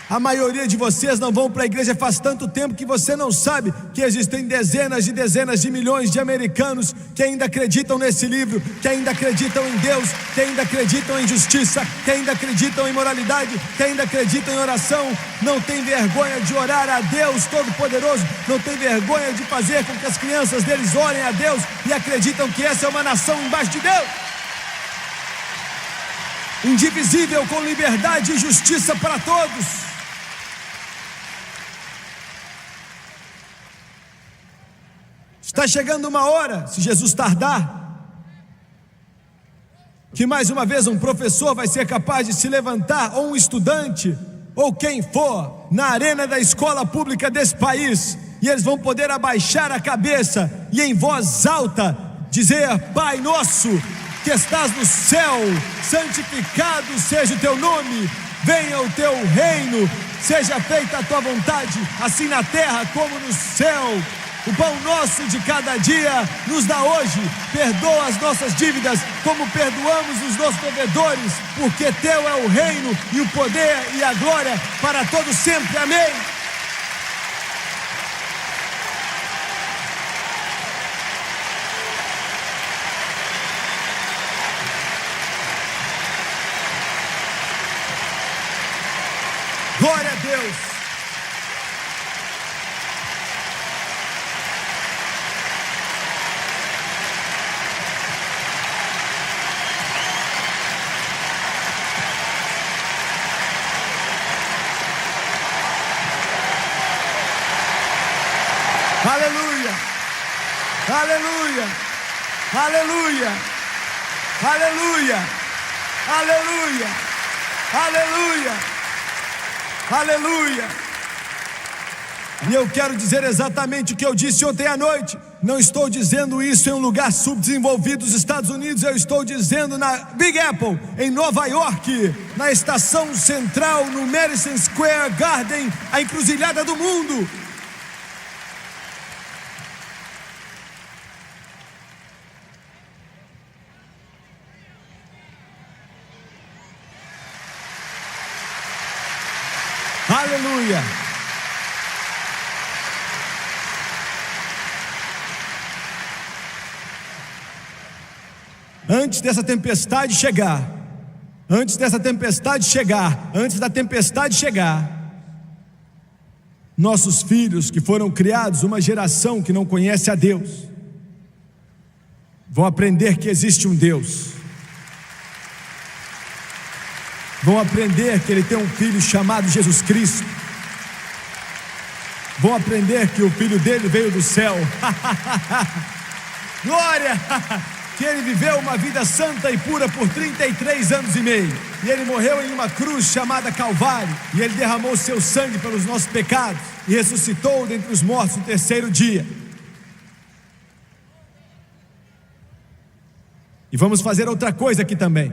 S1: A maioria de vocês não vão para a igreja faz tanto tempo que você não sabe que existem dezenas de milhões de americanos que ainda acreditam nesse livro, que ainda acreditam em Deus, que ainda acreditam em justiça, que ainda acreditam em moralidade, que ainda acreditam em oração. Não tem vergonha de orar a Deus Todo-Poderoso, não tem vergonha de fazer com que as crianças deles orem a Deus e acreditam que essa é uma nação embaixo de Deus, indivisível, com liberdade e justiça para todos. Está chegando uma hora, se Jesus tardar, que mais uma vez um professor vai ser capaz de se levantar, ou um estudante, ou quem for, na arena da escola pública desse país, e eles vão poder abaixar a cabeça e em voz alta dizer: Pai nosso que estás no céu, santificado seja o teu nome, venha o teu reino, seja feita a tua vontade, assim na terra como no céu. O pão nosso de cada dia nos dá hoje, perdoa as nossas dívidas, como perdoamos os nossos devedores, porque teu é o reino e o poder e a glória para todos sempre, amém. Glória a Deus. Aleluia, aleluia, aleluia, aleluia, aleluia, aleluia, aleluia. E eu quero dizer exatamente o que eu disse ontem à noite. Não estou dizendo isso em um lugar subdesenvolvido dos Estados Unidos, eu estou dizendo na Big Apple, em Nova York, na estação central, no Madison Square Garden, a encruzilhada do mundo. Aleluia, antes dessa tempestade chegar, antes da tempestade chegar, nossos filhos que foram criados, uma geração que não conhece a Deus, vão aprender que existe um Deus, vão aprender que Ele tem um Filho chamado Jesus Cristo, vão aprender que o Filho dele veio do céu, glória, que Ele viveu uma vida santa e pura por 33 anos e meio, e Ele morreu em uma cruz chamada Calvário, e Ele derramou seu sangue pelos nossos pecados, e ressuscitou dentre os mortos no terceiro dia. E vamos fazer outra coisa aqui também.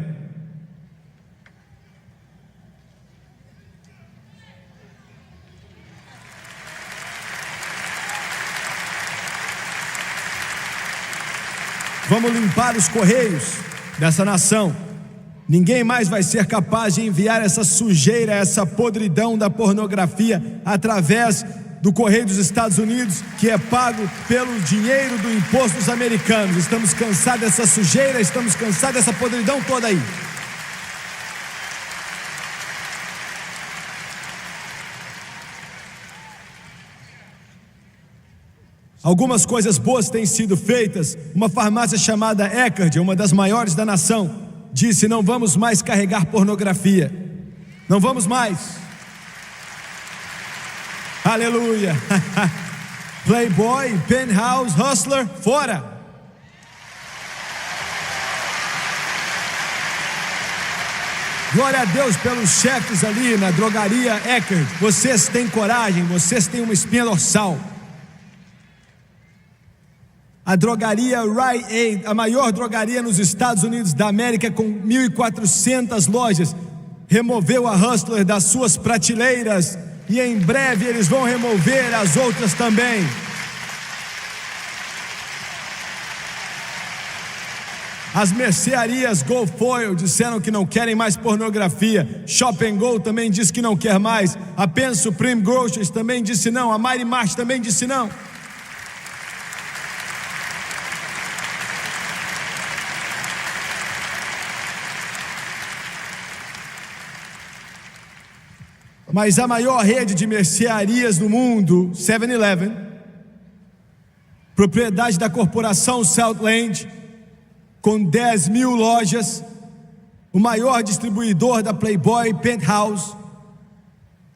S1: Vamos limpar os correios dessa nação. Ninguém mais vai ser capaz de enviar essa sujeira, essa podridão da pornografia através do correio dos Estados Unidos, que é pago pelo dinheiro do imposto dos americanos. Estamos cansados dessa sujeira, estamos cansados dessa podridão toda aí. Algumas coisas boas têm sido feitas. Uma farmácia chamada Eckerd, uma das maiores da nação, disse: não vamos mais carregar pornografia, não vamos mais. Aleluia. Playboy, Penthouse, Hustler, fora. Glória a Deus pelos chefes ali na drogaria Eckerd. Vocês têm coragem, vocês têm uma espinha dorsal. A drogaria Rite Aid, a maior drogaria nos Estados Unidos da América, com 1.400 lojas, removeu a Hustler das suas prateleiras, e em breve eles vão remover as outras também. As mercearias Go Foil disseram que não querem mais pornografia. Shop & Go também disse que não quer mais. A Penn Supreme Groceries também disse não. A Mighty Mart também disse não. Mas a maior rede de mercearias no mundo, 7-Eleven, propriedade da corporação Southland, com 10 mil lojas, o maior distribuidor da Playboy, Penthouse,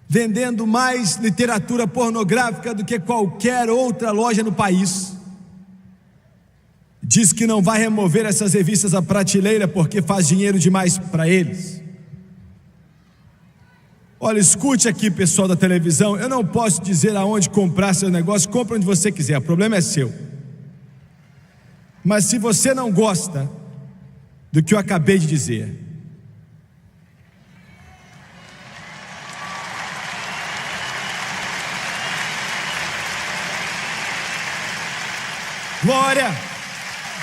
S1: vendendo mais literatura pornográfica do que qualquer outra loja no país, diz que não vai remover essas revistas da prateleira porque faz dinheiro demais para eles. Olha, escute aqui, pessoal da televisão, eu não posso dizer aonde comprar seu negócio. Compre onde você quiser, o problema é seu. Mas se você não gosta do que eu acabei de dizer, glória,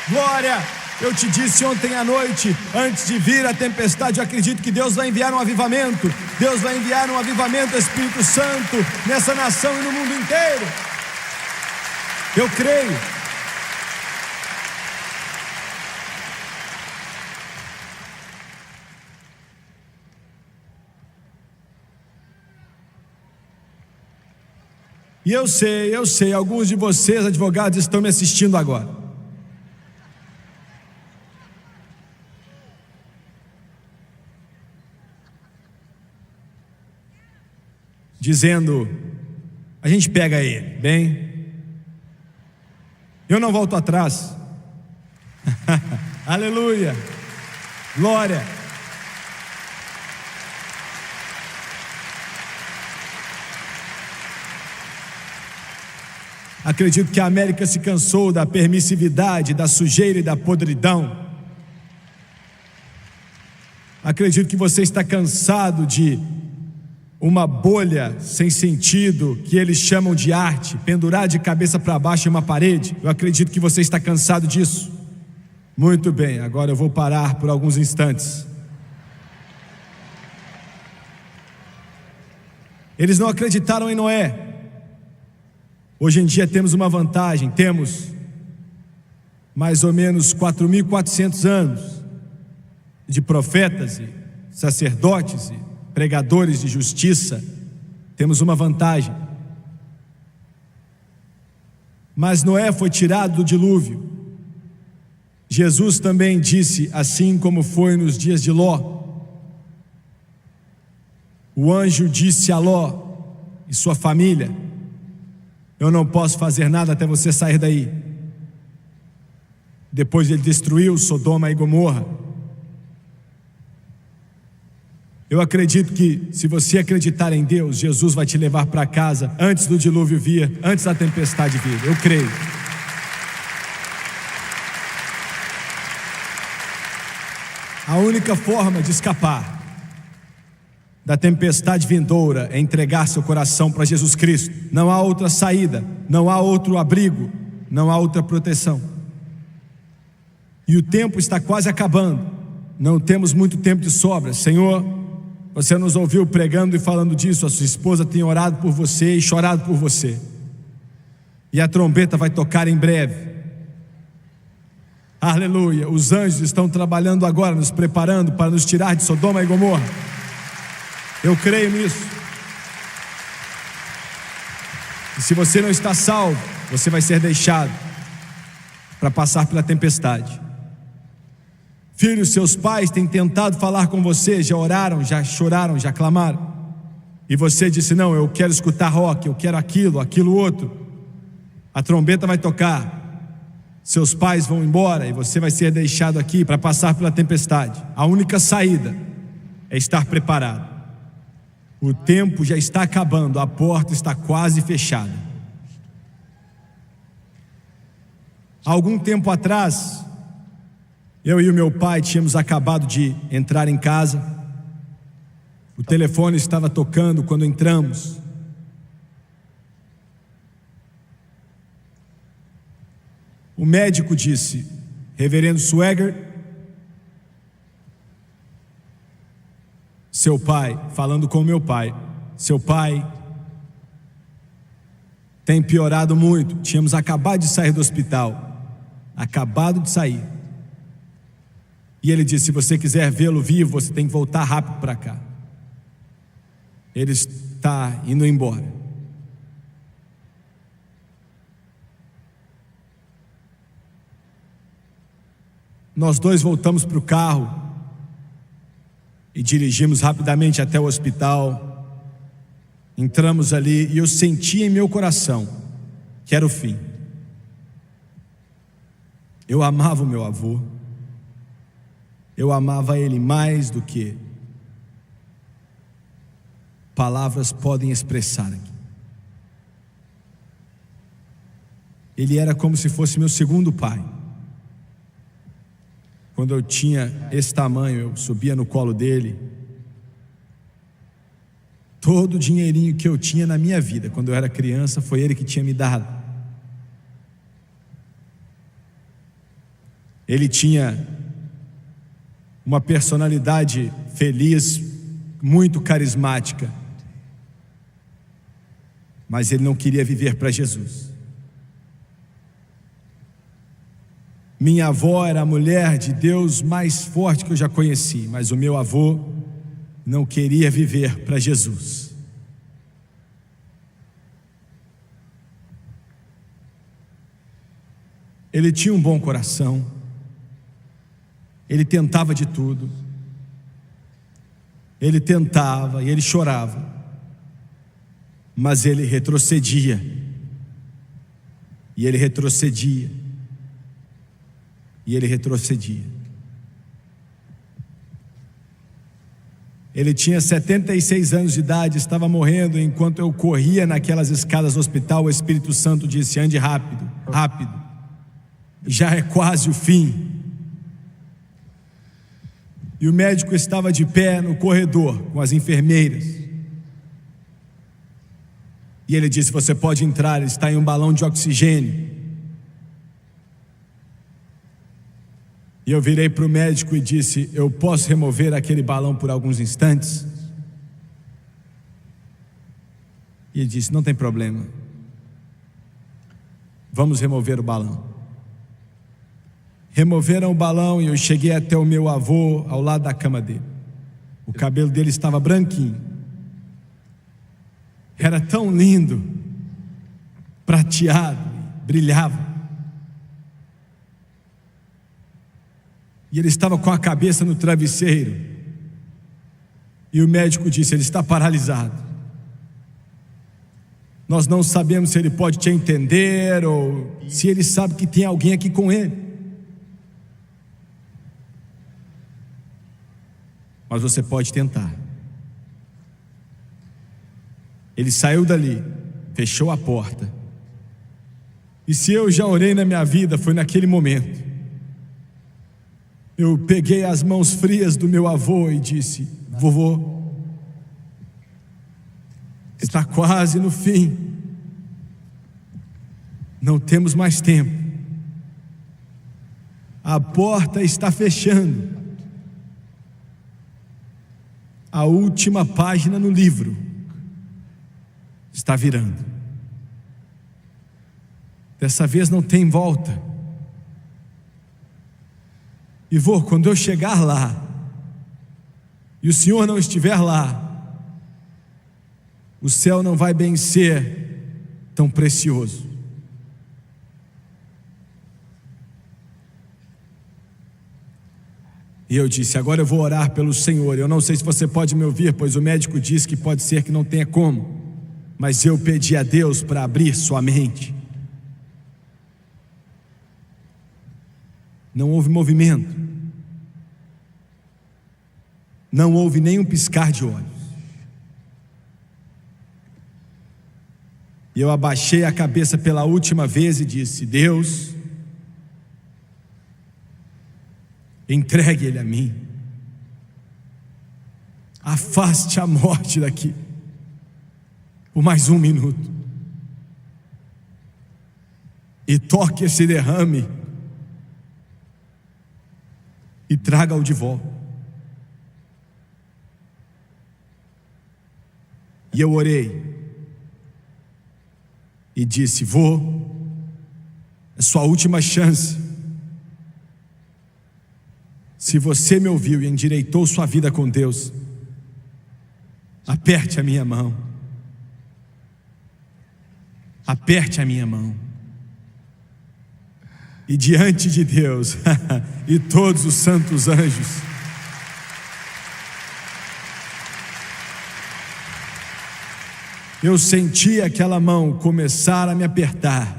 S1: glória. Eu te disse ontem à noite, antes de vir a tempestade, eu acredito que Deus vai enviar um avivamento. Deus vai enviar um avivamento, Espírito Santo, nessa nação e no mundo inteiro. Eu creio. E eu sei, alguns de vocês, advogados, estão me assistindo agora. Dizendo: a gente pega ele, bem, eu não volto atrás. Aleluia, glória. Acredito que a América se cansou da permissividade, da sujeira e da podridão. Acredito que você está cansado de uma bolha sem sentido, que eles chamam de arte, pendurar de cabeça para baixo em uma parede. Eu acredito que você está cansado disso. Muito bem, agora eu vou parar por alguns instantes. Eles não acreditaram em Noé. Hoje em dia temos uma vantagem, temos mais ou menos 4.400 anos de profetas e sacerdotes e pregadores de justiça, temos uma vantagem. Mas Noé foi tirado do dilúvio. Jesus também disse, assim como foi nos dias de Ló. O anjo disse a Ló e sua família: eu não posso fazer nada até você sair daí. Depois ele destruiu Sodoma e Gomorra. Eu acredito que, se você acreditar em Deus, Jesus vai te levar para casa antes do dilúvio vir, antes da tempestade vir. Eu creio. A única forma de escapar da tempestade vindoura é entregar seu coração para Jesus Cristo. Não há outra saída, não há outro abrigo, não há outra proteção. E o tempo está quase acabando. Não temos muito tempo de sobra. Senhor, você nos ouviu pregando e falando disso. A sua esposa tem orado por você e chorado por você. E a trombeta vai tocar em breve. Aleluia. Os anjos estão trabalhando agora, nos preparando para nos tirar de Sodoma e Gomorra. Eu creio nisso. E se você não está salvo, você vai ser deixado para passar pela tempestade. Filhos, seus pais têm tentado falar com você, já oraram, já choraram, já clamaram. E você disse: não, eu quero escutar rock, eu quero aquilo outro. A trombeta vai tocar. Seus pais vão embora e você vai ser deixado aqui para passar pela tempestade. A única saída é estar preparado. O tempo já está acabando, a porta está quase fechada. Há algum tempo atrás, eu e o meu pai tínhamos acabado de entrar em casa. O telefone estava tocando quando entramos. O médico disse: Reverendo Swagger, seu pai, falando com meu pai, seu pai tem piorado muito. Tínhamos acabado de sair do hospital, acabado de sair. E ele disse: se você quiser vê-lo vivo, você tem que voltar rápido para cá. Ele está indo embora. Nós dois voltamos para o carro e dirigimos rapidamente até o hospital. Entramos ali e eu senti em meu coração que era o fim. Eu amava o meu avô. Eu amava ele mais do que palavras podem expressar aqui. Ele era como se fosse meu segundo pai. Quando eu tinha esse tamanho, eu subia no colo dele. Todo o dinheirinho que eu tinha na minha vida, quando eu era criança, foi ele que tinha me dado. Ele tinha uma personalidade feliz, muito carismática, mas ele não queria viver para Jesus. Minha avó era a mulher de Deus mais forte que eu já conheci, mas o meu avô não queria viver para Jesus. Ele tinha um bom coração, ele tentava de tudo, ele tentava e ele chorava, mas ele retrocedia, e ele retrocedia, e ele retrocedia. Ele tinha 76 anos de idade, estava morrendo. Enquanto eu corria naquelas escadas do hospital, o Espírito Santo disse: ande rápido, rápido, já é quase o fim. E o médico estava de pé no corredor com as enfermeiras, e ele disse: você pode entrar, ele está em um balão de oxigênio. E eu virei para o médico e disse: eu posso remover aquele balão por alguns instantes? E ele disse: não tem problema, vamos remover o balão. Removeram o balão e eu cheguei até o meu avô ao lado da cama dele. O cabelo dele estava branquinho. Era tão lindo, prateado, brilhava. E ele estava com a cabeça no travesseiro. E o médico disse: ele está paralisado. Nós não sabemos se ele pode te entender ou se ele sabe que tem alguém aqui com ele. Mas você pode tentar. Ele saiu dali, fechou a porta. E se eu já orei na minha vida, foi naquele momento. Eu peguei as mãos frias do meu avô e disse: vovô, está quase no fim. Não temos mais tempo. A porta está fechando. A última página no livro está virando. Dessa vez não tem volta. E vô, quando eu chegar lá e o senhor não estiver lá, o céu não vai bem ser tão precioso. E eu disse: agora eu vou orar pelo Senhor. Eu não sei se você pode me ouvir, pois o médico disse que pode ser que não tenha como. Mas eu pedi a Deus para abrir sua mente. Não houve movimento. Não houve nem um piscar de olhos. E eu abaixei a cabeça pela última vez e disse: Deus, entregue ele a mim. Afaste a morte daqui por mais 1 minuto. E toque esse derrame e traga-o de volta. E eu orei e disse: vô, é sua última chance. Se você me ouviu e endireitou sua vida com Deus, aperte a minha mão. Aperte a minha mão. E diante de Deus e todos os santos anjos, eu senti aquela mão começar a me apertar.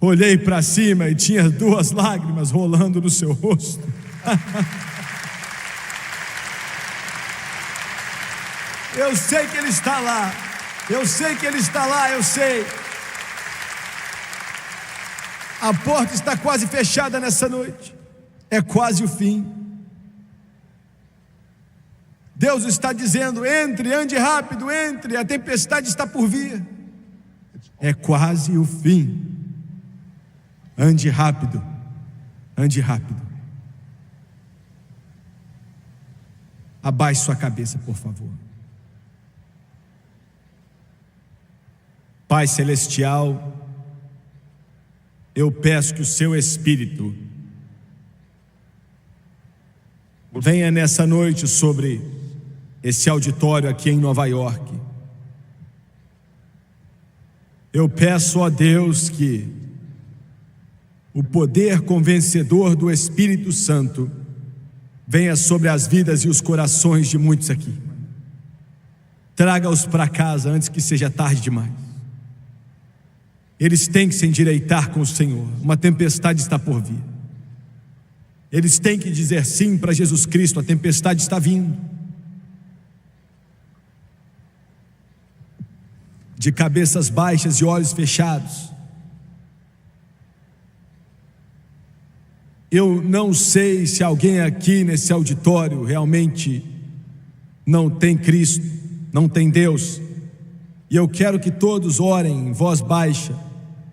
S1: Olhei para cima e tinha 2 lágrimas rolando no seu rosto. Eu sei que ele está lá. Eu sei que ele está lá, eu sei. A porta está quase fechada nessa noite. É quase o fim. Deus está dizendo: entre, ande rápido, entre, a tempestade está por vir. É quase o fim. Ande rápido, ande rápido. Abaixe sua cabeça, por favor. Pai Celestial, eu peço que o seu Espírito venha nessa noite sobre esse auditório aqui em Nova York. Eu peço a Deus que o poder convencedor do Espírito Santo venha sobre as vidas e os corações de muitos aqui. Traga-os para casa antes que seja tarde demais. Eles têm que se endireitar com o Senhor. Uma tempestade está por vir. Eles têm que dizer sim para Jesus Cristo. A tempestade está vindo. De cabeças baixas e olhos fechados. Eu não sei se alguém aqui nesse auditório realmente não tem Cristo, não tem Deus. E eu quero que todos orem em voz baixa.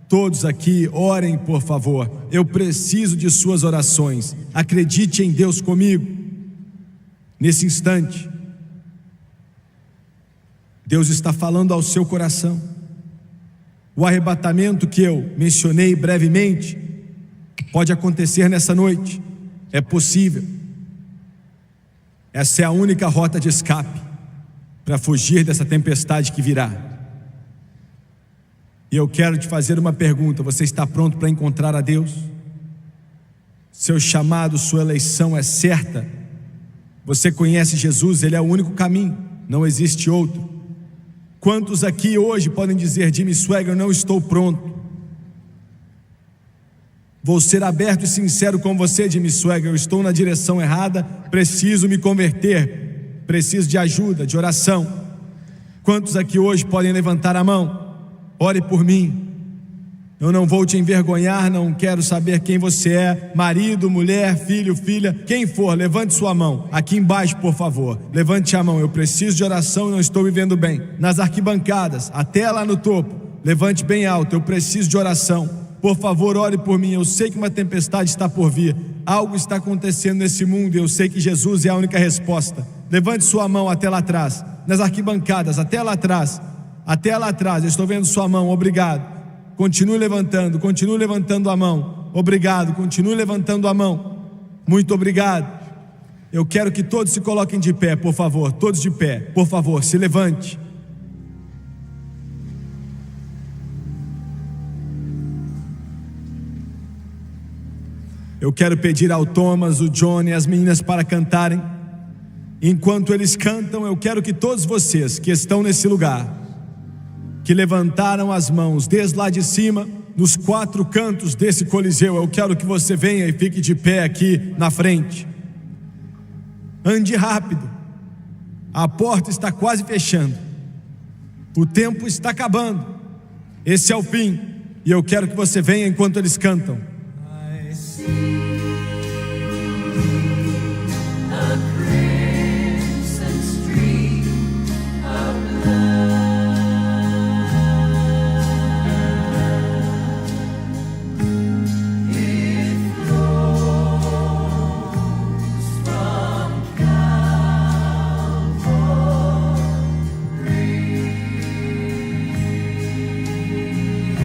S1: Todos aqui orem, por favor. Eu preciso de suas orações. Acredite em Deus comigo. Nesse instante, Deus está falando ao seu coração. O arrebatamento que eu mencionei brevemente Pode acontecer nessa noite, é possível. Essa é a única rota de escape para fugir dessa tempestade que virá. E eu quero te fazer uma pergunta: você está pronto para encontrar a Deus? Seu chamado, sua eleição é certa? Você conhece Jesus? Ele é o único caminho, não existe outro. Quantos aqui hoje podem dizer: Jimmy Swaggart, eu não estou pronto? Vou ser aberto e sincero com você, Jimmy Swaggart, eu estou na direção errada, preciso me converter, preciso de ajuda, de oração. Quantos aqui hoje podem levantar a mão? Ore por mim. Eu não vou te envergonhar, não quero saber quem você é, marido, mulher, filho, filha, quem for, levante sua mão, aqui embaixo por favor, levante a mão, eu preciso de oração e não estou vivendo bem. Nas arquibancadas, até lá no topo, levante bem alto, eu preciso de oração, por favor ore por mim, eu sei que uma tempestade está por vir, algo está acontecendo nesse mundo e eu sei que Jesus é a única resposta. Levante sua mão até lá atrás, nas arquibancadas, até lá atrás, eu estou vendo sua mão, obrigado. Continue levantando a mão. Obrigado, continue levantando a mão. Muito obrigado. Eu quero que todos se coloquem de pé, por favor. Todos de pé, por favor, se levante. Eu quero pedir ao Thomas, o Johnny e as meninas para cantarem. Enquanto eles cantam, eu quero que todos vocês que estão nesse lugar, que levantaram as mãos desde lá de cima, nos 4 cantos desse coliseu, eu quero que você venha e fique de pé aqui na frente. Ande rápido, a porta está quase fechando, o tempo está acabando, esse é o fim, e eu quero que você venha enquanto eles cantam.